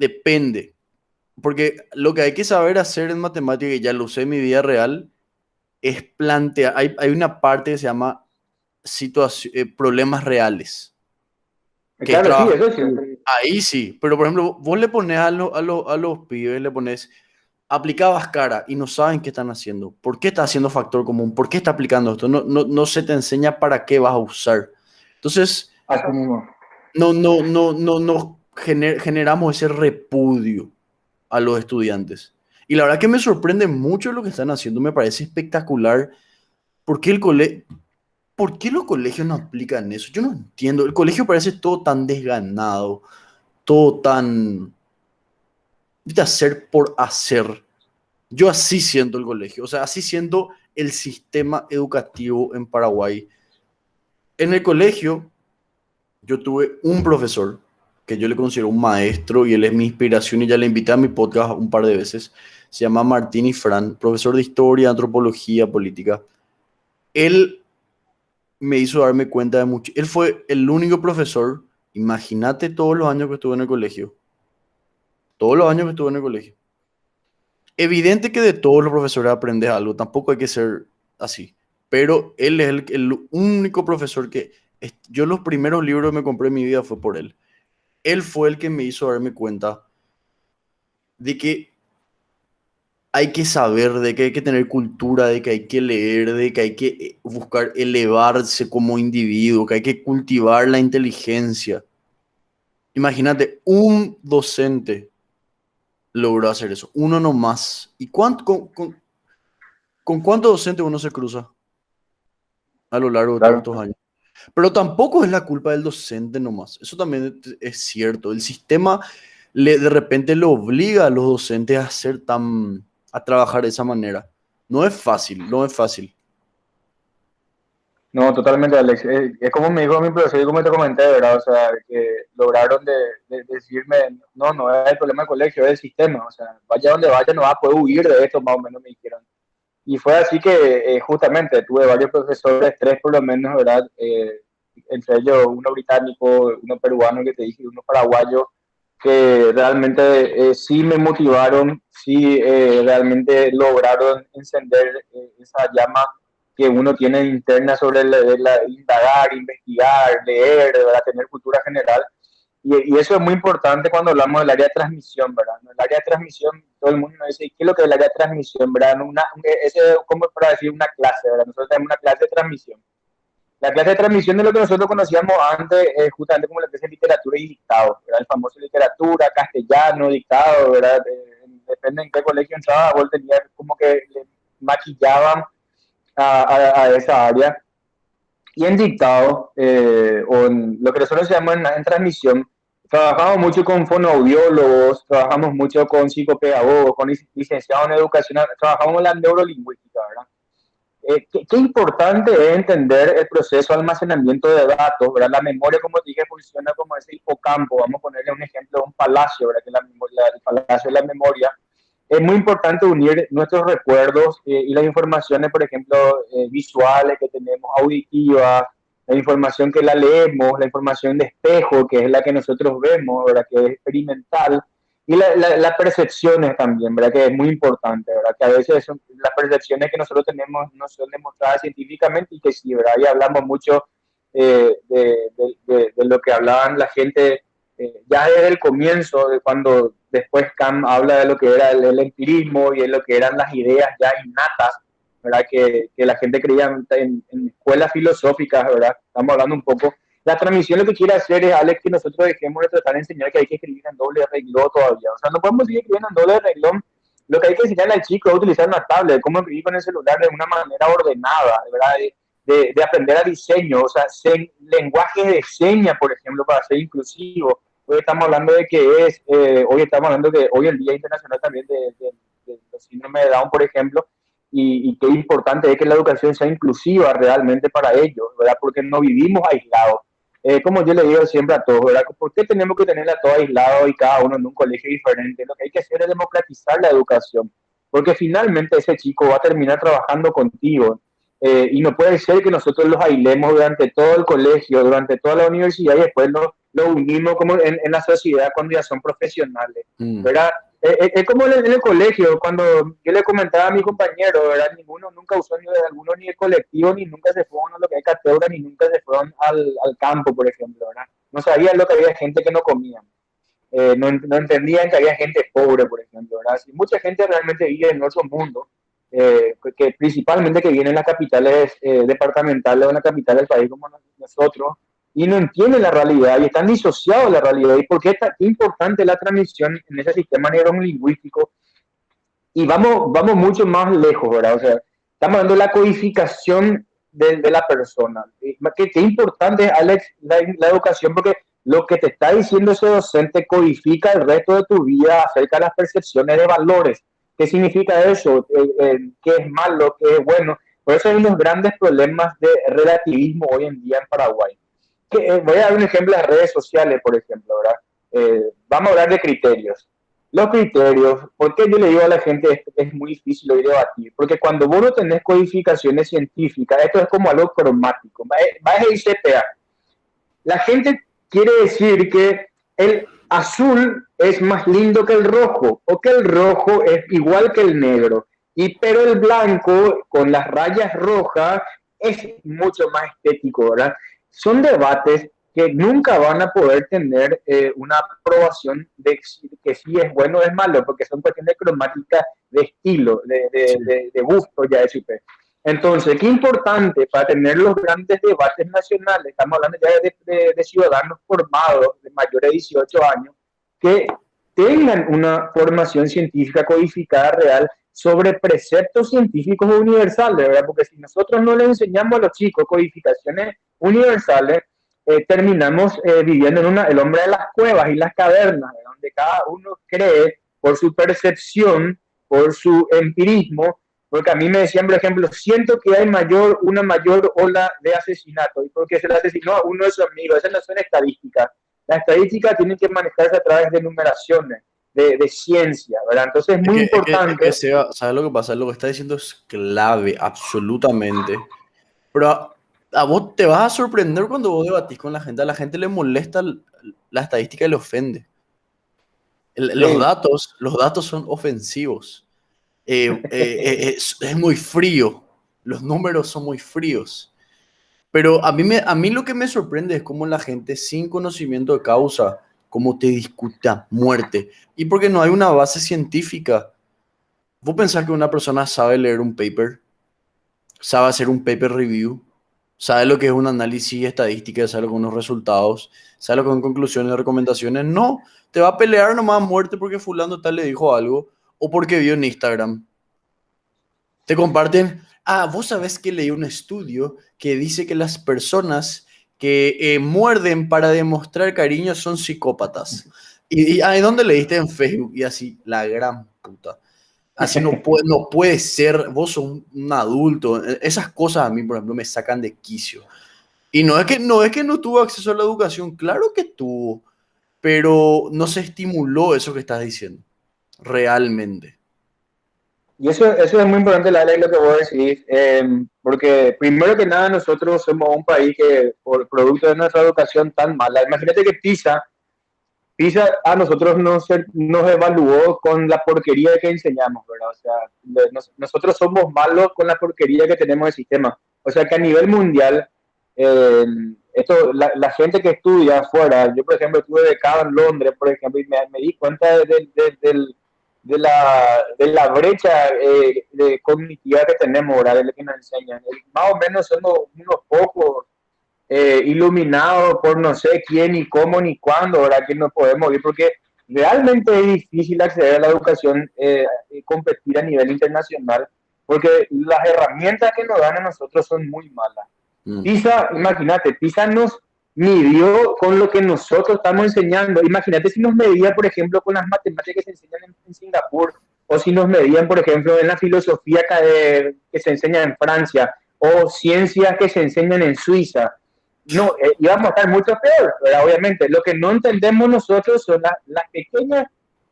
depende. Porque lo que hay que saber hacer en matemática, y ya lo usé en mi vida real, es plantear, hay una parte que se llama problemas reales, que es Claro, sí, trabajar. eso sí. Ahí sí, pero por ejemplo, vos le pones a los pibes, le pones, aplicabas cara y no saben qué están haciendo. ¿Por qué está haciendo factor común? ¿Por qué está aplicando esto? No se te enseña para qué vas a usar. Entonces, Así mismo. generamos ese repudio a los estudiantes. Y la verdad que me sorprende mucho lo que están haciendo, me parece espectacular. ¿Por qué por qué los colegios no aplican eso? Yo no entiendo. El colegio parece todo tan desganado, todo tan de hacer por hacer. Yo así siento el colegio, o sea, así siento el sistema educativo en Paraguay. En el colegio, yo tuve un profesor que yo le considero un maestro y él es mi inspiración y ya le invité a mi podcast un par de veces. Se llama Martín Ifrán, profesor de historia, antropología, política. Él me hizo darme cuenta de mucho. Él fue el único profesor, imagínate todos los años que estuve en el colegio, todos los años que estuve en el colegio. Evidente que de todos los profesores aprendes algo, tampoco hay que ser así, pero él es el único profesor yo los primeros libros que me compré en mi vida fue por él. Él fue el que me hizo darme cuenta de que hay que saber, de que hay que tener cultura, de que hay que leer, de que hay que buscar elevarse como individuo, que hay que cultivar la inteligencia. Imagínate, un docente logró hacer eso, uno nomás. ¿Y con cuántos docentes uno se cruza a lo largo de todos Claro. estos años? Pero tampoco es la culpa del docente nomás. Eso también es cierto. El sistema de repente le obliga a los docentes a trabajar de esa manera. No es fácil, no es fácil. No, totalmente, Alex. Es como me dijo mi profesor y como te comenté, ¿verdad? O sea, que lograron de decirme, no es el problema del colegio, es el sistema. O sea, vaya donde vaya, no va a poder huir de esto, más o menos me dijeron. Y fue así que justamente tuve varios profesores, tres por lo menos, ¿verdad? Entre ellos uno británico, uno peruano que te dije, y uno paraguayo, que realmente sí me motivaron, sí realmente lograron encender esa llama que uno tiene interna sobre indagar, investigar, leer, ¿verdad? Tener cultura general. Y eso es muy importante cuando hablamos del área de transmisión, ¿verdad? El área de transmisión, todo el mundo nos dice, ¿qué es lo que es el área de transmisión, verdad? Es como para decir una clase, ¿verdad? Nosotros tenemos una clase de transmisión. La clase de transmisión de lo que nosotros conocíamos antes, justamente como la clase de literatura y dictado, ¿verdad? El famoso literatura, castellano, dictado, ¿verdad? Depende en qué colegio entraba, vos tenías como que le maquillaban a esa área. Y en dictado, o en lo que nosotros llamamos en transmisión, trabajamos mucho con fonoaudiólogos, trabajamos mucho con psicopedagogos, con licenciados en educación, trabajamos en la neurolingüística, ¿verdad? Qué importante es entender el proceso de almacenamiento de datos, ¿verdad? La memoria, como te dije, funciona como ese hipocampo. Vamos a ponerle un ejemplo de un palacio, ¿verdad? Que el palacio de la memoria. Es muy importante unir nuestros recuerdos y las informaciones, por ejemplo, visuales que tenemos, auditivas, la información que la leemos, la información de espejo, que es la que nosotros vemos, ¿verdad? Que es experimental, y las percepciones también, ¿verdad? Que es muy importante, ¿verdad? Que a veces las percepciones que nosotros tenemos no son demostradas científicamente y que sí, ¿verdad? Y hablamos mucho de lo que hablaban la gente ya desde el comienzo, de cuando después Kant habla de lo que era el empirismo y de lo que eran las ideas ya innatas, ¿verdad? Que la gente creía en escuelas filosóficas, ¿verdad? Estamos hablando un poco. La transmisión lo que quiere hacer es, Alex, que nosotros dejemos de tratar de enseñar que hay que escribir en doble renglón todavía. O sea, no podemos seguir escribiendo en doble renglón. Lo que hay que enseñarle al chico es utilizar una tablet, cómo escribir con el celular de una manera ordenada, ¿verdad? De aprender a diseño, o sea, lenguajes de señas, por ejemplo, para ser inclusivo. Hoy estamos hablando de que hoy estamos hablando de hoy el Día Internacional también de síndrome de Down, por ejemplo, y qué importante es que la educación sea inclusiva realmente para ellos, ¿verdad? Porque no vivimos aislados. Como yo le digo siempre a todos, ¿verdad? ¿Por qué tenemos que tenerla todo aislado y cada uno en un colegio diferente? Lo que hay que hacer es democratizar la educación, porque finalmente ese chico va a terminar trabajando contigo. Y no puede ser que nosotros los aislemos durante todo el colegio, durante toda la universidad y después lo unimos como en la sociedad cuando ya son profesionales, Mm. ¿verdad? Es como en el colegio, cuando yo le comentaba a mi compañero, ¿verdad? Ninguno nunca usó ni alguno ni el colectivo, ni nunca se fueron a lo que hay cátedra, ni nunca se fueron al campo, por ejemplo, ¿verdad? No sabían lo que había gente que no comía. No entendían que había gente pobre, por ejemplo, ¿verdad? Y mucha gente realmente vive en otro mundo, que principalmente que viene en las capitales departamentales o en la capital del país como nosotros, y no entienden la realidad y están disociados de la realidad. ¿Y por qué es tan importante la transmisión en ese sistema neurolingüístico? Y vamos mucho más lejos, ¿verdad? O sea, estamos hablando de la codificación de la persona. Qué importante es, Alex, la educación, porque lo que te está diciendo ese docente codifica el resto de tu vida acerca de las percepciones de valores. ¿Qué significa eso? ¿Qué es malo? ¿Qué es bueno? Por eso hay unos grandes problemas de relativismo hoy en día en Paraguay. Voy a dar un ejemplo de redes sociales, por ejemplo, ¿verdad? Vamos a hablar de criterios. Los criterios, ¿por qué yo le digo a la gente que es muy difícil hoy debatir? Porque cuando vos no tenés codificaciones científicas, esto es como algo cromático, va a ICPA. La gente quiere decir que el azul es más lindo que el rojo, o que el rojo es igual que el negro, pero el blanco con las rayas rojas es mucho más estético, ¿verdad? Son debates que nunca van a poder tener una aprobación de que sí es bueno o es malo, porque son cuestiones cromáticas de estilo, Sí. de gusto, ya es. Entonces, qué importante para tener los grandes debates nacionales, estamos hablando ya de ciudadanos formados de mayores de 18 años, que tengan una formación científica codificada real sobre preceptos científicos universales, ¿verdad? Porque si nosotros no le enseñamos a los chicos codificaciones universales, terminamos viviendo en el hombre de las cuevas y las cavernas, donde cada uno cree por su percepción, por su empirismo, porque a mí me decían, por ejemplo, siento que hay una mayor ola de asesinato, y porque se le asesinó a uno de sus amigos. Esas no son estadísticas. Las estadísticas tienen que manejarse a través de numeraciones, de ciencia, ¿verdad? Entonces es muy Es que importante. Seba, ¿sabes lo que pasa? Lo que está diciendo es clave, absolutamente. Pero a vos te vas a sorprender cuando vos debatís con la gente. A la gente le molesta la estadística y le ofende. Sí, Los datos son ofensivos. Es muy frío. Los números son muy fríos. Pero a mí lo que me sorprende es cómo la gente sin conocimiento de causa, cómo te discuta muerte. Y porque no hay una base científica. ¿Vos pensás que una persona sabe leer un paper? ¿Sabe hacer un paper review? ¿Sabe lo que es un análisis estadístico? ¿Sabe lo que son unos resultados? ¿Sabe lo que son conclusiones y recomendaciones? No, te va a pelear nomás a muerte porque fulano tal le dijo algo o porque vio en Instagram. Te comparten, vos sabés que leí un estudio que dice que las personas que muerden para demostrar cariño son psicópatas. ¿Y dónde leíste en Facebook? Y así, la gran puta. Así no puede ser, vos sos un adulto. Esas cosas a mí, por ejemplo, me sacan de quicio. Y no es que no tuvo acceso a la educación, claro que tuvo, pero no se estimuló eso que estás diciendo, realmente. y eso es muy importante, Lala, lo que vos decís, porque primero que nada nosotros somos un país que por producto de nuestra educación tan mala, imagínate que PISA a nosotros nos evaluó con la porquería que enseñamos, ¿verdad? O sea, nosotros somos malos con la porquería que tenemos en el sistema. O sea que a nivel mundial, eh, la gente que estudia afuera, yo por ejemplo estuve becado en Londres, por ejemplo, y me di cuenta de la brecha cognitiva que tenemos, ¿verdad? De lo que nos enseñan. Más o menos somos unos pocos iluminado por no sé quién, ni cómo, ni cuándo, ahora que no podemos ir, porque realmente es difícil acceder a la educación y competir a nivel internacional, porque las herramientas que nos dan a nosotros son muy malas. Mm. PISA, imagínate, PISA nos midió con lo que nosotros estamos enseñando. Imagínate si nos medía, por ejemplo, con las matemáticas que se enseñan en Singapur, o si nos medían, por ejemplo, en la filosofía que se enseña en Francia, o ciencias que se enseñan en Suiza. No, íbamos a estar mucho peor, ¿verdad? Obviamente. Lo que no entendemos nosotros son las pequeñas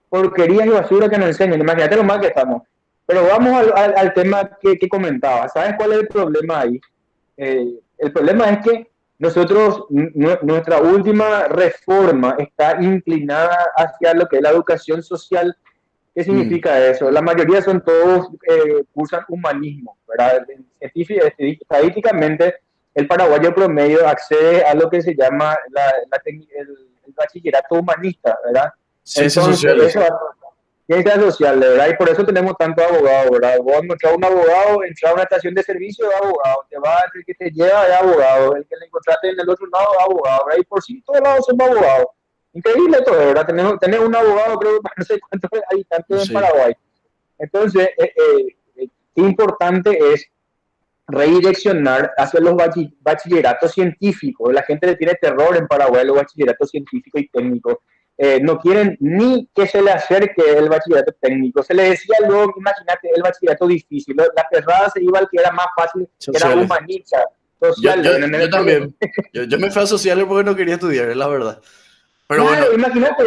porquerías y basura que nos enseñan. Imagínate lo mal que estamos. Pero vamos al tema que comentaba. ¿Sabes cuál es el problema ahí? El problema es que nosotros, nuestra última reforma está inclinada hacia lo que es la educación social. ¿Qué Mm, significa eso? La mayoría son todos, cursan humanismo, ¿verdad? Estadísticamente, el paraguayo promedio accede a lo que se llama el bachillerato humanista, ¿verdad? ciencias Entonces, eso sociales. ciencias sociales, ¿verdad? Y por eso tenemos tanto abogado, ¿verdad? Vos encontrás un abogado, entras a una estación de servicio de abogado, te va el que te lleva de abogado, el que le encontraste en el otro lado de abogado, ¿verdad? Y por sí, todos lados somos abogados. Increíble todo, ¿verdad? Tener un abogado, creo que no sé cuántos habitantes en Sí. Paraguay. Entonces, qué importante es redireccionar hacia los bachilleratos científicos. La gente le tiene terror en Paraguay a los bachilleratos científicos y técnicos. No quieren ni que se le acerque el bachillerato técnico. Se le decía luego, imagínate, el bachillerato difícil. La perrada se iba al que era más fácil, que era Sociales. humanista, Yo, social. yo, yo también. Yo me fui a sociales porque no quería estudiar, es la verdad. Pero bueno, Claro, imagínate.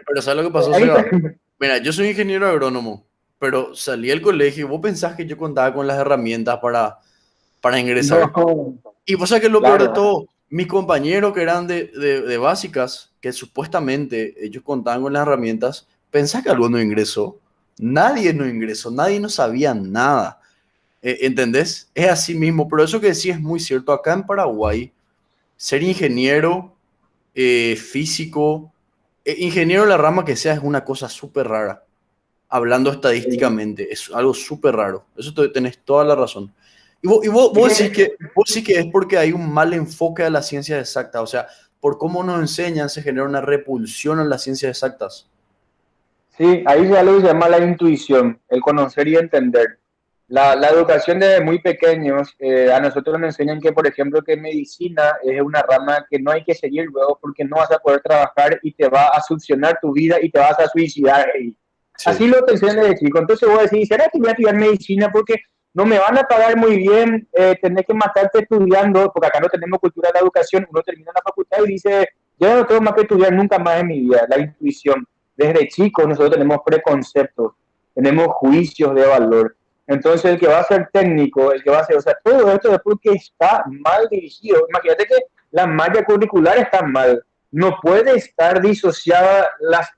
pero ¿sabes lo que pasó, Ahí está. Seba? Mira, yo soy ingeniero agrónomo, pero salí del colegio y vos pensás que yo contaba con las herramientas para ingresar. No, Y vos sabés que lo peor de claro. todo, mis compañeros que eran de básicas, que supuestamente ellos contaban con las herramientas, ¿pensás que alguno ingresó? Nadie no ingresó, nadie no sabía nada. ¿Entendés? Es así mismo, pero eso que sí es muy cierto. Acá en Paraguay, ser ingeniero, físico, ingeniero en la rama que sea es una cosa súper rara. Hablando estadísticamente, es algo súper raro. Eso tenés toda la razón. Es Vos decís que vos sí que es porque hay un mal enfoque a las ciencias exactas. O sea, por cómo nos enseñan se genera una repulsión a las ciencias exactas. sí, ahí ya lo que se llama la intuición, el conocer y entender. La educación desde muy pequeños, a nosotros nos enseñan que, por ejemplo, que medicina es una rama que no hay que seguir luego porque no vas a poder trabajar y te va a succionar tu vida y te vas a suicidar. Y así Sí. lo te enseñan desde chico. Entonces voy a decir, ¿será que voy a estudiar medicina porque no me van a pagar muy bien, tener que matarte estudiando? Porque acá no tenemos cultura de la educación, uno termina la facultad y dice, yo no tengo más que estudiar nunca más en mi vida, la intuición. Desde chicos nosotros tenemos preconceptos, tenemos juicios de valor. Entonces el que va a ser técnico, el que va a ser, o sea, todo esto es porque está mal dirigido. Imagínate que la malla curricular está mal. No puede estar disociada las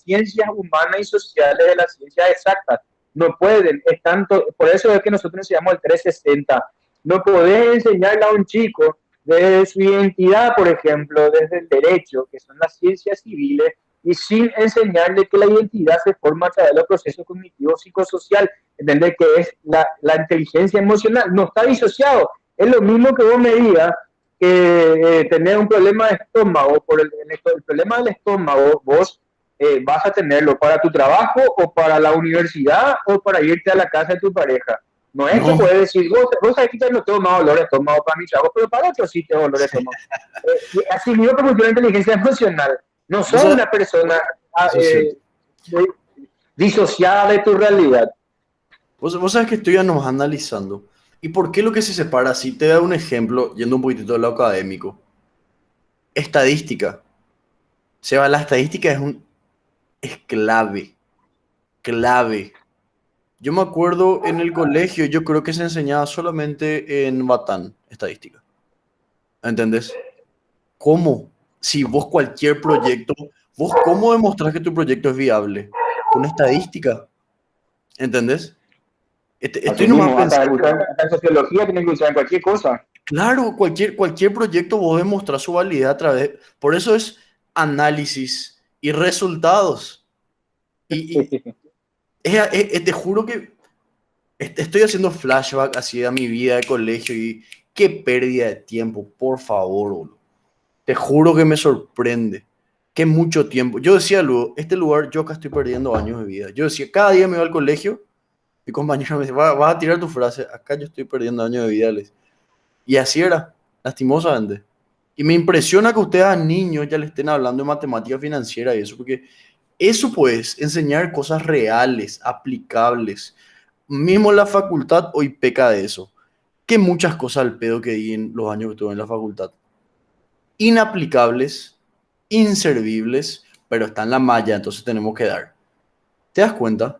ciencias humanas y sociales de las ciencias exactas. No pueden. Es tanto, por eso es que nosotros enseñamos el 360. No podés enseñarle a un chico desde su identidad, por ejemplo, desde el derecho, que son las ciencias civiles, y sin enseñarle que la identidad se forma a través de los procesos cognitivos psicosocial, entender que es la inteligencia emocional, no está disociado. Es lo mismo que vos me digas que tener un problema de estómago, el problema del estómago, vos vas a tenerlo para tu trabajo o para la universidad o para irte a la casa de tu pareja. No es que No. puedes decir, vos sabés que ya no tengo más dolor de estómago para mi trabajo, pero para otros sí tengo dolor de estómago. Así mismo que funciona la inteligencia emocional. No Vos sos sabés- una persona eso es cierto. disociada de tu realidad. Vos sabés que estoy nomás analizando. ¿Y por qué lo que se separa? Si te da un ejemplo, yendo un poquitito a lo académico. Estadística. Seba, la estadística es clave, clave. Yo me acuerdo en el colegio, yo creo que se enseñaba solamente en Batán, estadística. ¿Entendés? ¿Cómo? Si vos cualquier proyecto, vos cómo demostrás que tu proyecto es viable? Con estadística, ¿entendés? Estoy Así nomás mismo, hasta, pensando, hasta en sociología tienen que usar en cualquier cosa. claro, cualquier proyecto vos demostrás su validez a través, por eso es análisis y resultados. Y te juro que estoy haciendo flashback así a mi vida de colegio y qué pérdida de tiempo, por favor, boludo. Te juro que me sorprende. Que mucho tiempo. Yo decía luego, este lugar, yo acá estoy perdiendo años de vida. Yo decía, cada día me iba al colegio, mi compañero me decía, vas a tirar tu frase, acá yo estoy perdiendo años de vida. Y así era, lastimosamente. Y me impresiona que ustedes a niños ya le estén hablando de matemática financiera y eso, porque eso pues, enseñar cosas reales, aplicables. Mismo la facultad hoy peca de eso. Que muchas cosas al pedo que di en los años que estuve en la facultad. Inaplicables, inservibles, pero está en la malla, entonces tenemos que dar. ¿Te das cuenta?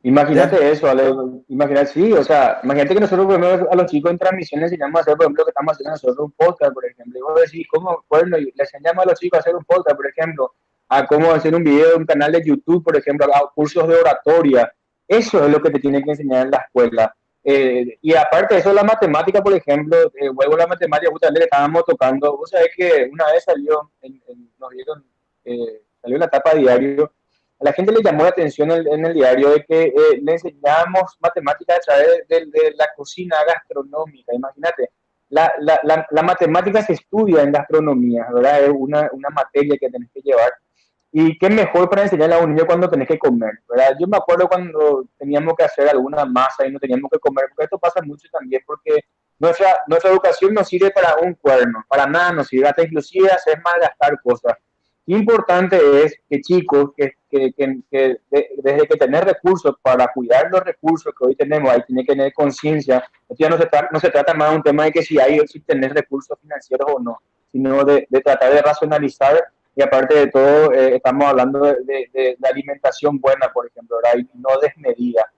Imagínate eso, Ale, imagínate, sí, o sea, imagínate que nosotros primero a los chicos en transmisiones enseñamos a hacer, por ejemplo, lo que estamos haciendo nosotros, un podcast, por ejemplo, y vos decís, ¿cómo? Bueno, y le enseñamos a los chicos a hacer un podcast, por ejemplo, a cómo hacer un video de un canal de YouTube, por ejemplo, a cursos de oratoria, eso es lo que te tienen que enseñar en la escuela. Y aparte de eso, la matemática, por ejemplo, vuelvo a la matemática, justamente que estábamos tocando, vos sabés que una vez salió, nos dieron, salió en la tapa diario, a la gente le llamó la atención en el diario de que le enseñábamos matemáticas a través de la cocina gastronómica. Imagínate, la matemática se estudia en gastronomía, ¿verdad? Es una materia que tenés que llevar. Y qué mejor para enseñarle a un niño cuando tenés que comer, ¿verdad? Yo me acuerdo cuando teníamos que hacer alguna masa y no teníamos que comer, porque esto pasa mucho también, porque nuestra educación no sirve para un cuerno, para nada nos sirve, hasta inclusive hacer malgastar cosas. Importante es que chicos, desde que tener recursos para cuidar los recursos que hoy tenemos, ahí tiene que tener conciencia. Esto ya no se trata más de un tema de que si tener recursos financieros o no, sino de tratar de racionalizar y aparte de todo, estamos hablando de alimentación buena, por ejemplo, ¿verdad? Y no desmedida.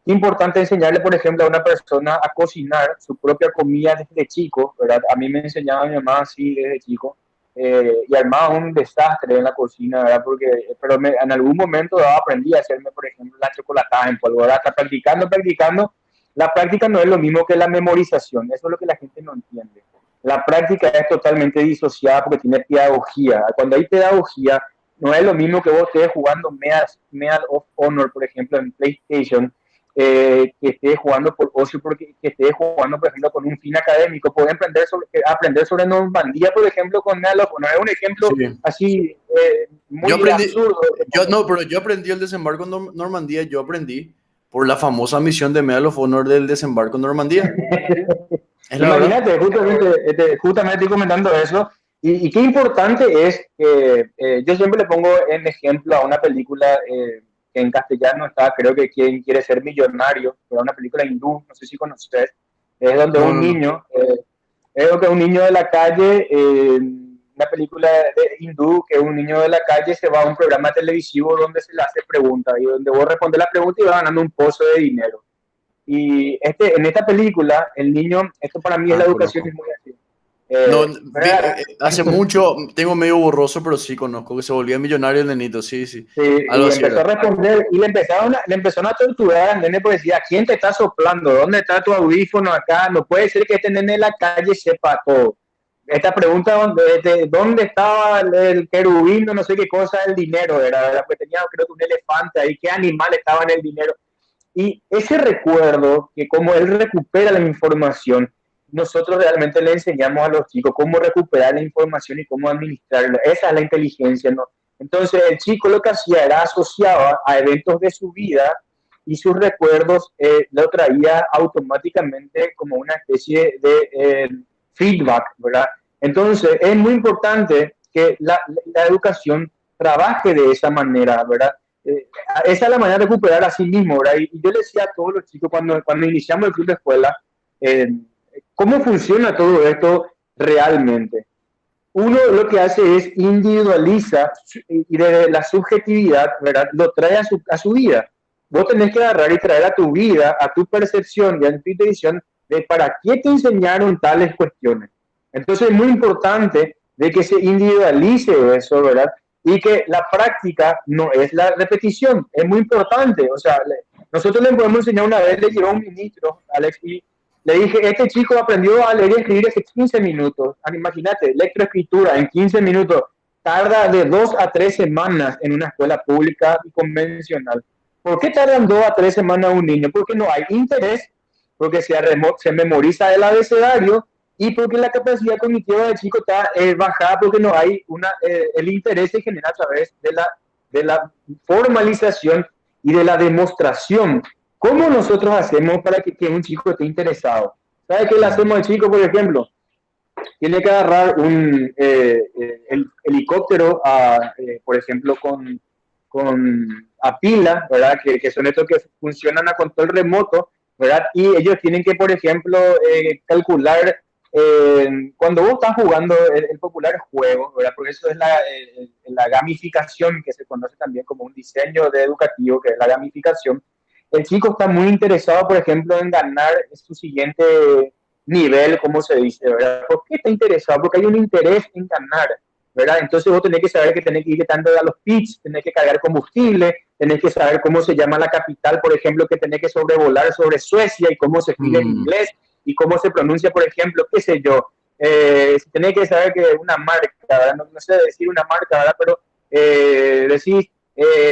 Importante enseñarle, por ejemplo, a una persona a cocinar su propia comida desde chico, ¿verdad? A mí me enseñaba mi mamá así desde chico, y armaba un desastre en la cocina, ¿verdad? En algún momento aprendí a hacerme, por ejemplo, la chocolatada en polvo, ¿verdad? Hasta practicando. La práctica no es lo mismo que la memorización, eso es lo que la gente no entiende. La práctica es totalmente disociada porque tiene pedagogía. Cuando hay pedagogía, no es lo mismo que vos estés jugando Medal of Honor, por ejemplo, en PlayStation, que estés jugando por ocio, porque que estés jugando, por ejemplo, con un fin académico. Pueden aprender sobre Normandía, por ejemplo, con Medal of Honor. Es un ejemplo Sí. así muy Yo aprendí, absurdo. no, pero yo aprendí el desembarco en Normandía, yo aprendí por la famosa misión de Medal of Honor del desembarco en Normandía. Es la verdad. Imagínate, justamente estoy comentando eso. Y qué importante es que yo siempre le pongo en ejemplo a una película que en castellano está, creo que Quien quiere ser millonario, era una película hindú, no sé si conoces, es donde No, un no, no. niño, un niño de la calle, una película de hindú, que un niño de la calle se va a un programa televisivo donde se le hace preguntas y donde vos respondes la pregunta y vas ganando un pozo de dinero. Y en esta película, el niño, esto para mí es Ah, la educación, conozco. es muy así. No, ¿Verdad? hace mucho, tengo medio borroso, pero sí conozco que se volvía millonario el nenito, sí, sí. Sí, Algo y así empezó a era. responder, y le empezaron a torturar al nene, porque decía, ¿quién te está soplando? ¿Dónde está tu audífono acá? No puede ser que este nene en la calle sepa todo. Esta pregunta, ¿dónde estaba el querubín, no sé qué cosa, el dinero? ¿Verdad? Pues tenía, creo que un elefante ahí, ¿qué animal estaba en el dinero? Y ese recuerdo, que como él recupera la información, nosotros realmente le enseñamos a los chicos cómo recuperar la información y cómo administrarla. Esa es la inteligencia, ¿no? Entonces el chico lo que hacía era asociaba a eventos de su vida y sus recuerdos lo traía automáticamente como una especie de feedback, ¿verdad? Entonces es muy importante que la educación trabaje de esa manera, ¿verdad? Esa es la manera de recuperar a sí mismo, ¿verdad? Y yo le decía a todos los chicos cuando iniciamos el club de escuela, eh, ¿cómo funciona todo esto realmente? Uno lo que hace es individualiza y de la subjetividad, ¿verdad? Lo trae a su vida. Vos tenés que agarrar y traer a tu vida, a tu percepción y a tu intuición de para qué te enseñaron tales cuestiones. Entonces es muy importante de que se individualice eso, ¿verdad? Y que la práctica no es la repetición, es muy importante. O sea, nosotros le podemos enseñar una vez, le llegó un ministro, Alex, y le dije, este chico aprendió a leer y escribir hace 15 minutos. Imagínate, lectoescritura en 15 minutos. Tarda de 2 a 3 semanas en una escuela pública y convencional. ¿Por qué tardan 2 a 3 semanas un niño? Porque no hay interés, porque se memoriza el abecedario y porque la capacidad cognitiva del chico está bajada porque no hay el interés se genera a través de la formalización y de la demostración. ¿Cómo nosotros hacemos para que un chico esté interesado? ¿Sabe qué le hacemos al chico, por ejemplo? Tiene que agarrar el helicóptero, por ejemplo, a pila, ¿verdad? Que son estos que funcionan a control remoto, ¿verdad? Y ellos tienen que, por ejemplo, calcular cuando vos estás jugando el popular juego, ¿verdad? Porque eso es la gamificación, que se conoce también como un diseño educativo, que es la gamificación. el chico está muy interesado, por ejemplo, en ganar su siguiente nivel, como se dice, ¿verdad? ¿Por qué está interesado? Porque hay un interés en ganar, ¿verdad? Entonces vos tenés que saber que tenés que ir tanto a los pits, tenés que cargar combustible, tenés que saber cómo se llama la capital, por ejemplo, que tenés que sobrevolar sobre Suecia y cómo se escribe en Mm, inglés y cómo se pronuncia, por ejemplo, qué sé yo. Tenés que saber que una marca, ¿verdad? No, no sé decir una marca, ¿verdad? Pero decís,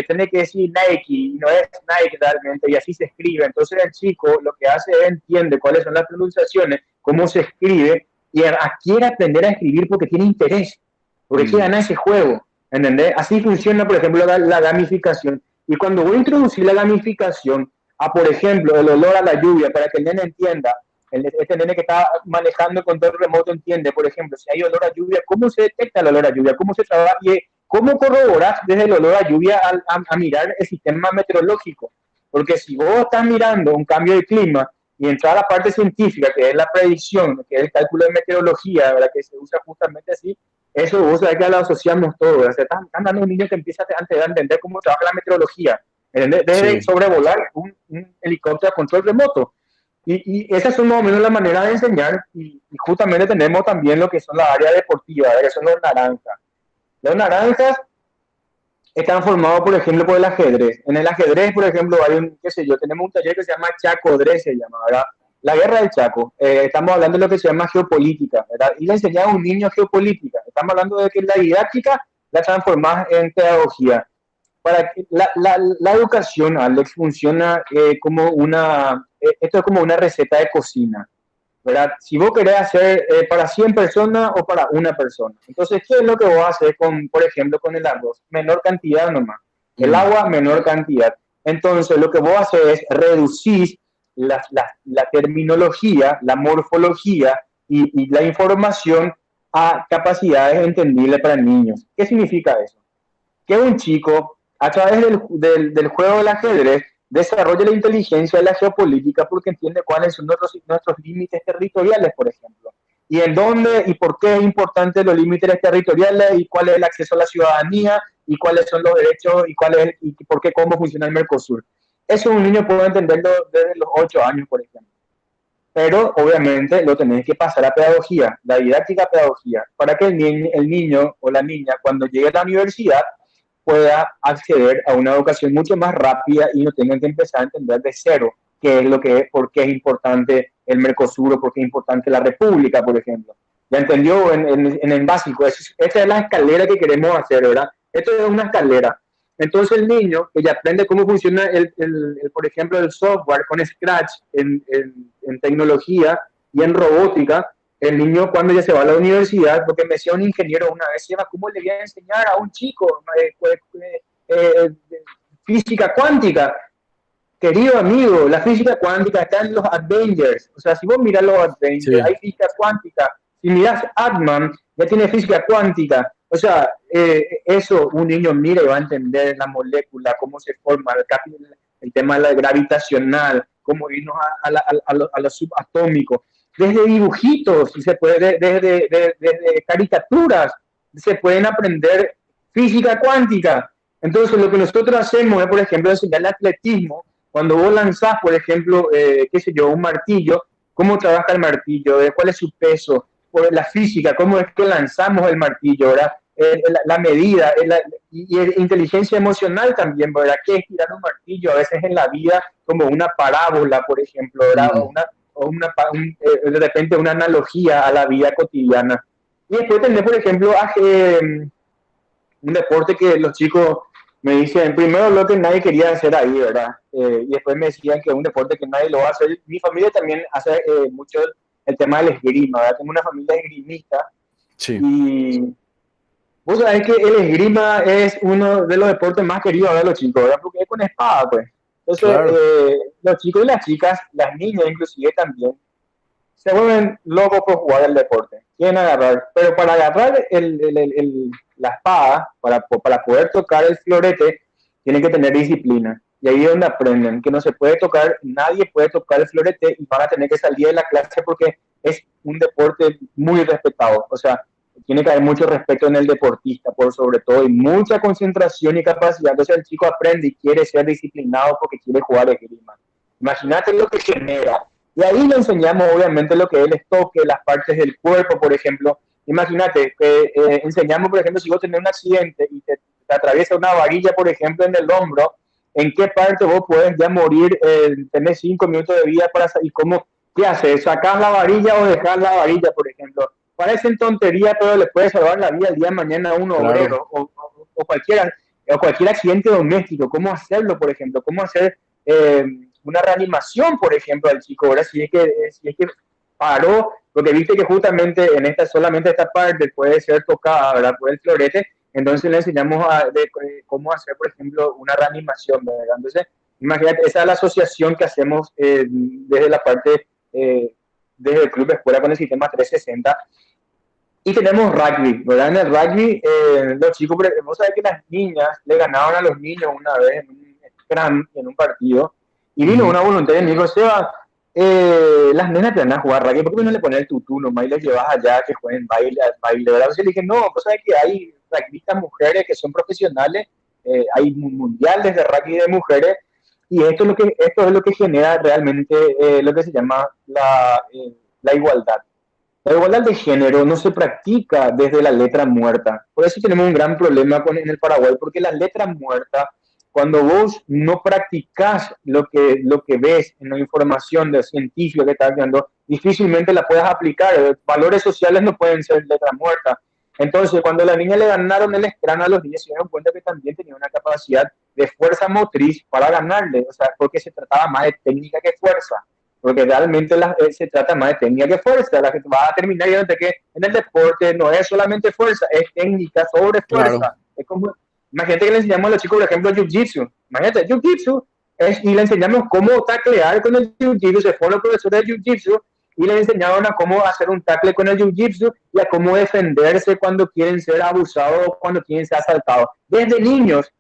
tenés que decir Nike, y no es Nike realmente, y así se escribe. Entonces el chico lo que hace es entiende cuáles son las pronunciaciones, cómo se escribe, y quiere aprender a escribir porque tiene interés, porque quiere mm, ganar ese juego, ¿entendés? Así funciona, por ejemplo, la gamificación. Y cuando voy a introducir la gamificación, por ejemplo, el olor a la lluvia, para que el nene entienda, este nene que está manejando el control remoto entiende, por ejemplo, si hay olor a lluvia, ¿cómo se detecta el olor a lluvia? ¿Cómo se trabaja? Y ¿cómo corroboras desde el olor a lluvia a mirar el sistema meteorológico? Porque si vos estás mirando un cambio de clima y entrar a la parte científica, que es la predicción, que es el cálculo de meteorología, ¿verdad? Que se usa justamente así, eso vos sabés que lo asociamos todo. O sea, están dando un niño que empieza a entender cómo trabaja la meteorología, ¿entendés? Desde sí. sobrevolar un helicóptero a control remoto. Y esas son más o menos la manera de enseñar. Y justamente tenemos también lo que son las áreas deportivas, que son los naranjas. Los naranjas están formados, por ejemplo, por el ajedrez. En el ajedrez, por ejemplo, hay un, qué sé yo, tenemos un taller que se llama Chaco-Dre, se llama, ¿verdad? La guerra del Chaco. Estamos hablando de lo que se llama geopolítica, ¿verdad? Y le enseñaba a un niño geopolítica. Estamos hablando de que la didáctica la transformás en pedagogía. Para que la educación, Alex, funciona como esto es como una receta de cocina. ¿Verdad? Si vos querés hacer para 100 personas o para una persona. Entonces, ¿qué es lo que vos haces con, por ejemplo, con el arroz? Menor cantidad nomás. El Mm, agua, menor cantidad. Entonces, lo que vos haces es reducir la terminología, la morfología y la información a capacidades entendibles para niños. ¿Qué significa eso? Que un chico, a través del juego del ajedrez, desarrolle la inteligencia de la geopolítica porque entiende cuáles son nuestros límites territoriales, por ejemplo, y en dónde y por qué es importante los límites territoriales y cuál es el acceso a la ciudadanía y cuáles son los derechos y por qué cómo funciona el Mercosur. Eso un niño puede entenderlo desde los 8 años, por ejemplo. Pero obviamente lo tenés que pasar a pedagogía, la didáctica pedagogía, para que el niño o la niña cuando llegue a la universidad pueda acceder a una educación mucho más rápida y no tengan que empezar a entender de cero qué es lo que es, por qué es importante el Mercosur o por qué es importante la República, por ejemplo. Ya entendió en el básico. Esa es la escalera que queremos hacer, ¿verdad? Esto es una escalera. Entonces el niño que ya aprende cómo funciona, por ejemplo, el software con Scratch en tecnología y en robótica, el niño cuando ya se va a la universidad, porque me decía un ingeniero una vez, ¿cómo le voy a enseñar a un chico eh, física cuántica? Querido amigo, la física cuántica está en los Avengers. O sea, si vos mirás los Avengers, Sí. hay física cuántica. Si mirás Ant-Man, ya tiene física cuántica. O sea, eso un niño mira y va a entender la molécula, cómo se forma, el tema gravitacional, cómo irnos a lo subatómico. Desde dibujitos, se puede, desde caricaturas, se pueden aprender física cuántica. Entonces, lo que nosotros hacemos es, por ejemplo, enseñar el atletismo cuando vos lanzás, por ejemplo, qué sé yo, un martillo, ¿cómo trabaja el martillo? ¿Cuál es su peso? Por la física, ¿cómo es que lanzamos el martillo? ¿Verdad? La medida y inteligencia emocional también, ¿verdad? ¿Qué es tirar un martillo? A veces en la vida como una parábola, por ejemplo, ¿verdad? Mm, De repente una analogía a la vida cotidiana. Y después tener, por ejemplo, un deporte que los chicos me dicen, primero lo que nadie quería hacer ahí, ¿verdad? Y después me decían que es un deporte que nadie lo va a hacer. Mi familia también hace mucho el tema del esgrima, ¿verdad? Tengo una familia esgrimista sí, y vos sabés que el esgrima es uno de los deportes más queridos de los chicos, ¿verdad? Porque es con espada, pues. Entonces, claro. los chicos y las chicas, las niñas inclusive también, se vuelven locos por jugar el deporte. Quieren agarrar, pero para agarrar la espada, para poder tocar el florete, tienen que tener disciplina. Y ahí es donde aprenden que no se puede tocar, nadie puede tocar el florete y van a tener que salir de la clase porque es un deporte muy respetado. O sea, tiene que haber mucho respeto en el deportista, por sobre todo, y mucha concentración y capacidad. Entonces el chico aprende y quiere ser disciplinado porque quiere jugar esgrima. Imagínate lo que genera. Y ahí le enseñamos, obviamente, lo que es el toque, las partes del cuerpo, por ejemplo. Imagínate, enseñamos, por ejemplo, si vos tenés un accidente y te atraviesa una varilla, por ejemplo, en el hombro, en qué parte vos puedes ya morir, tenés 5 minutos de vida para salir, cómo, qué haces, sacás la varilla o dejás la varilla, por ejemplo. Parecen tonterías, pero le puede salvar la vida el día de mañana a un Claro. obrero o cualquier accidente doméstico. ¿Cómo hacerlo, por ejemplo? ¿Cómo hacer una reanimación, por ejemplo, al chico? Ahora, si es que paró, porque viste que justamente en solamente esta parte puede ser tocada, ¿verdad? Por el florete, entonces le enseñamos cómo hacer, por ejemplo, una reanimación, ¿verdad? Entonces, imagínate, esa es la asociación que hacemos desde la parte, desde el Club Escuela con el sistema 360. Y tenemos rugby, ¿verdad? En el rugby, los chicos, vos sabés que las niñas le ganaron a los niños una vez en un partido, y vino Ujú. una voluntaria y me dijo, Seba, las nenas te van a jugar rugby, ¿por qué no le pones el tutú nomás y les llevas allá que jueguen baile, ¿verdad? Entonces le dije, no, vos sabés que hay rugbyistas mujeres que son profesionales, hay mundiales de rugby de mujeres, y esto es lo que genera realmente lo que se llama la igualdad. La igualdad de género no se practica desde la letra muerta. Por eso tenemos un gran problema en el Paraguay, porque la letra muerta, cuando vos no practicás lo que ves en la información del científico que estás viendo, difícilmente la puedas aplicar. Valores sociales no pueden ser letra muerta. Entonces, cuando la niña le ganaron el scrum a los niños, se dieron cuenta que también tenía una capacidad de fuerza motriz para ganarle, o sea, porque se trataba más de técnica que fuerza, porque realmente se trata más de técnica que fuerza. La que va a terminar diciendo que en el deporte no es solamente fuerza, es técnica sobre Claro. fuerza. Es como, imagínate que le enseñamos a los chicos, por ejemplo, jiu-jitsu. Imagínate, jiu-jitsu y le enseñamos cómo taclear con el jiu-jitsu. Se fue los profesores de jiu-jitsu y le enseñaron a cómo hacer un tackle con el jiu-jitsu y a cómo defenderse cuando quieren ser abusados o cuando quieren ser asaltados. Desde niños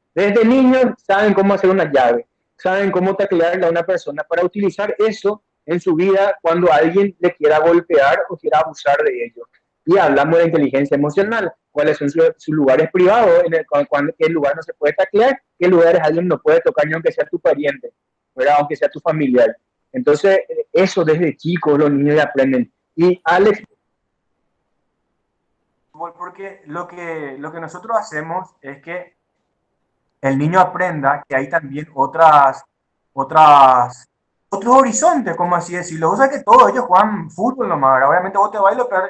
saben cómo hacer una llave, saben cómo taclearle a una persona para utilizar eso en su vida cuando alguien le quiera golpear o quiera abusar de ellos. Y hablamos de inteligencia emocional, cuáles son sus lugares privados, qué lugar no se puede taclear, qué lugares alguien no puede tocar ni aunque sea tu pariente, ¿verdad? Aunque sea tu familiar. Entonces, eso desde chicos los niños aprenden. Y Alex, porque lo que nosotros hacemos es que el niño aprenda que hay también otras, otros horizontes, como así decirlo. O sea que todos ellos juegan fútbol nomás, ¿verdad? Obviamente vos te bailas, pero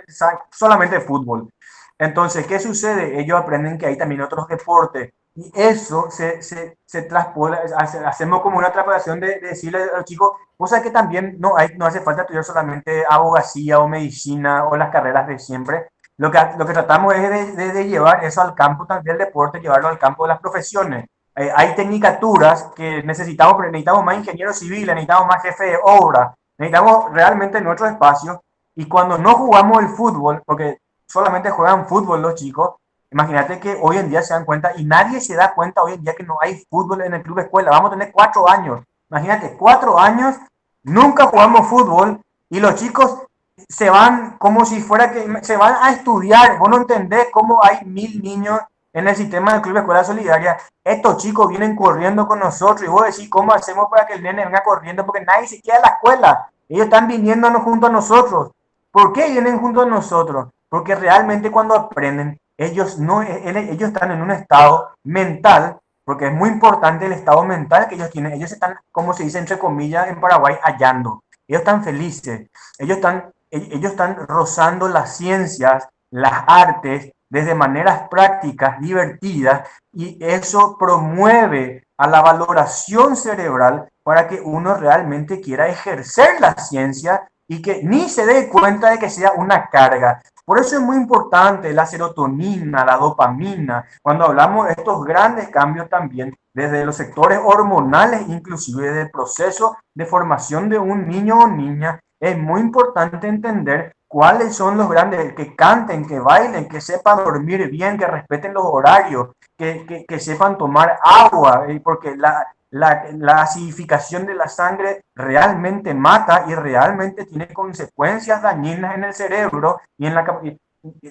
solamente fútbol. Entonces, ¿qué sucede? Ellos aprenden que hay también otros deportes. Y eso se traspola, hacemos como una traslación de decirle a los chicos, o sea que también no hace falta estudiar solamente abogacía o medicina o las carreras de siempre. Lo que tratamos es de llevar eso al campo también del deporte, llevarlo al campo de las profesiones. Hay tecnicaturas que necesitamos más ingenieros civiles, necesitamos más jefe de obra, necesitamos realmente nuestro espacio. Y cuando no jugamos el fútbol, porque solamente juegan fútbol los chicos, imagínate que hoy en día se dan cuenta, y nadie se da cuenta hoy en día que no hay fútbol en el club escuela. Vamos a tener 4 años. Imagínate, 4 años, nunca jugamos fútbol y los chicos se van como si fuera que se van a estudiar. Vos no entendés cómo hay 1.000 niños en el sistema del Club de Escuela Solidaria. Estos chicos vienen corriendo con nosotros y vos decís, ¿cómo hacemos para que el nene venga corriendo? Porque nadie se queda en la escuela. Ellos están viniendo junto a nosotros. ¿Por qué vienen junto a nosotros? Porque realmente cuando aprenden, ellos están en un estado mental, porque es muy importante el estado mental que ellos tienen. Ellos están, como se dice entre comillas en Paraguay, hallando. Ellos están felices. Ellos están rozando las ciencias, las artes, desde maneras prácticas, divertidas, y eso promueve a la valoración cerebral para que uno realmente quiera ejercer la ciencia y que ni se dé cuenta de que sea una carga. Por eso es muy importante la serotonina, la dopamina, cuando hablamos de estos grandes cambios también, desde los sectores hormonales, inclusive del proceso de formación de un niño o niña, es muy importante entender cuáles son los grandes, que canten, que bailen, que sepan dormir bien, que respeten los horarios, que sepan tomar agua, porque la acidificación de la sangre realmente mata y realmente tiene consecuencias dañinas en el cerebro y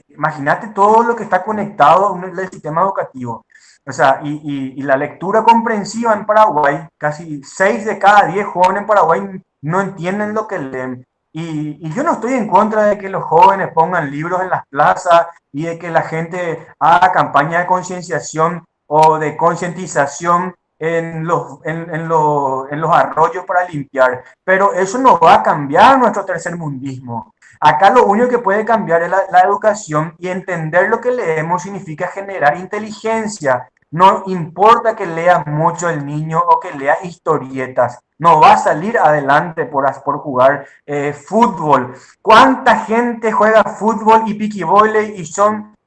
imagínate todo lo que está conectado en el sistema educativo. O sea, y la lectura comprensiva en Paraguay, casi 6 de cada 10 jóvenes en Paraguay no entienden lo que leen. Y yo no estoy en contra de que los jóvenes pongan libros en las plazas y de que la gente haga campaña de concienciación o de concientización en los arroyos para limpiar, pero eso no va a cambiar nuestro tercermundismo. Acá lo único que puede cambiar es la educación, y entender lo que leemos significa generar inteligencia. No importa que lea mucho el niño o que lea historietas, no va a salir adelante por jugar fútbol. ¿Cuánta gente juega fútbol y piquivolley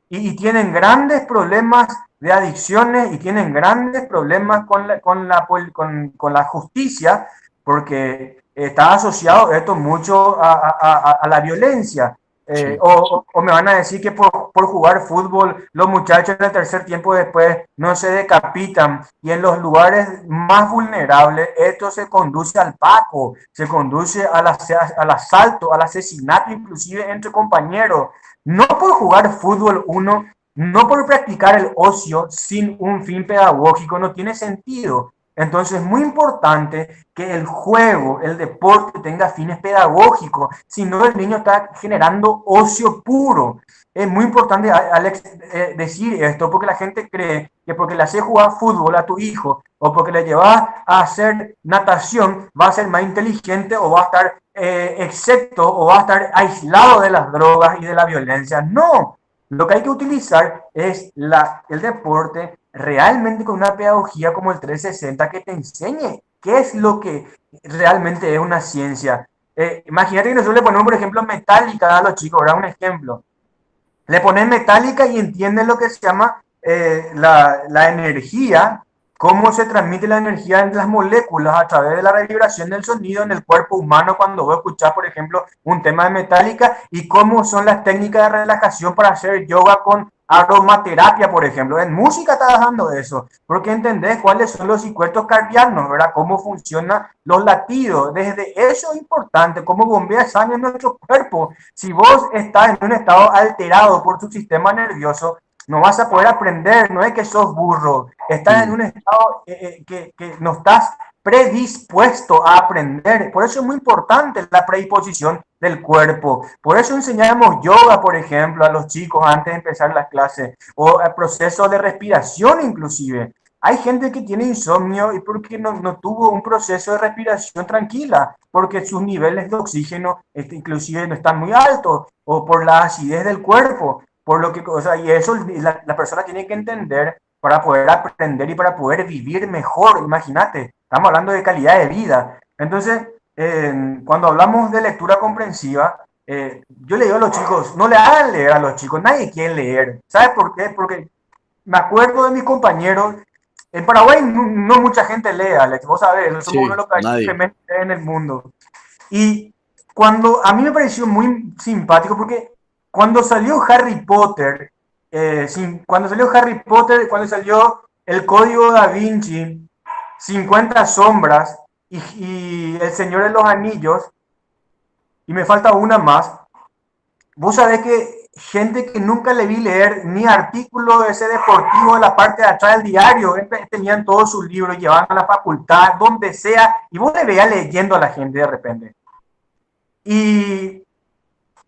y tienen grandes problemas de adicciones y tienen grandes problemas con la justicia, porque está asociado esto mucho a la violencia? Sí. O me van a decir que por jugar fútbol los muchachos en el tercer tiempo después no se decapitan, y en los lugares más vulnerables esto se conduce al paco, se conduce al asalto, al asesinato inclusive entre compañeros. No por jugar fútbol uno, no por practicar el ocio sin un fin pedagógico, no tiene sentido. Entonces es muy importante que el juego, el deporte tenga fines pedagógicos, si no el niño está generando ocio puro. Es muy importante, Alex, decir esto, porque la gente cree que porque le haces jugar fútbol a tu hijo o porque le llevas a hacer natación, va a ser más inteligente o va a estar excepto o va a estar aislado de las drogas y de la violencia. No, lo que hay que utilizar es el deporte realmente con una pedagogía como el 360 que te enseñe qué es lo que realmente es una ciencia. Imagínate que nosotros le ponemos, por ejemplo, metálica a los chicos, ¿verdad? Un ejemplo. Le pones metálica y entienden lo que se llama la energía, cómo se transmite la energía entre las moléculas a través de la vibración del sonido en el cuerpo humano cuando vos escuchás, por ejemplo, un tema de metálica, y cómo son las técnicas de relajación para hacer yoga con aromaterapia, por ejemplo. En música está dejando eso, porque entendés cuáles son los circuitos cardíacos, ¿verdad? Cómo funcionan los latidos. Desde eso es importante, cómo bombea sangre en nuestro cuerpo. Si vos estás en un estado alterado por tu sistema nervioso, no vas a poder aprender, no es que sos burro, estás en Mm. un estado que no estás predispuesto a aprender. Por eso es muy importante la predisposición del cuerpo. Por eso enseñamos yoga, por ejemplo, a los chicos antes de empezar las clases, o el proceso de respiración inclusive. Hay gente que tiene insomnio y porque no tuvo un proceso de respiración tranquila, porque sus niveles de oxígeno inclusive no están muy altos, o por la acidez del cuerpo, por lo que, o sea, y eso la persona tiene que entender para poder aprender y para poder vivir mejor. Imagínate, estamos hablando de calidad de vida. Entonces, cuando hablamos de lectura comprensiva, yo le digo a los chicos, no le hagan leer a los chicos, nadie quiere leer. ¿Sabes por qué? Porque me acuerdo de mis compañeros. En Paraguay no mucha gente lee, Alex, vos sabés, somos uno de Sí, los países que nadie. menos lee en el mundo. Y cuando a mí me pareció muy simpático, porque cuando salió Harry Potter, cuando salió El Código Da Vinci, 50 Sombras y El Señor de los Anillos, y me falta una más, vos sabés que gente que nunca le vi leer ni artículo de ese deportivo de la parte de atrás del diario, tenían todos sus libros, llevaban a la facultad, donde sea, y vos le veías leyendo a la gente de repente. Y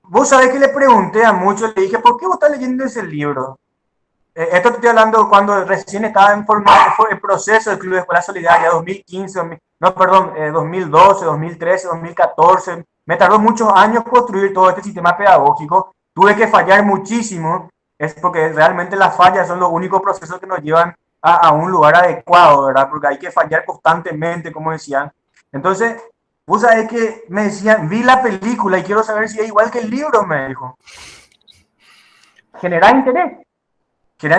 vos sabés que le pregunté a muchos, le dije, ¿por qué vos estás leyendo ese libro? Esto te estoy hablando cuando recién estaba en proceso del Club de Escuela Solidaria, 2015, no, perdón, 2012, 2013, 2014. Me tardó muchos años construir todo este sistema pedagógico. Tuve que fallar muchísimo, es porque realmente las fallas son los únicos procesos que nos llevan a un lugar adecuado, ¿verdad? Porque hay que fallar constantemente, como decían. Entonces, vos sabés que me decían, vi la película y quiero saber si es igual que el libro, me dijo. Generar interés.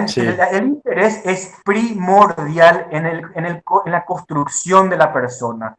Sí. El interés es primordial en la construcción de la persona.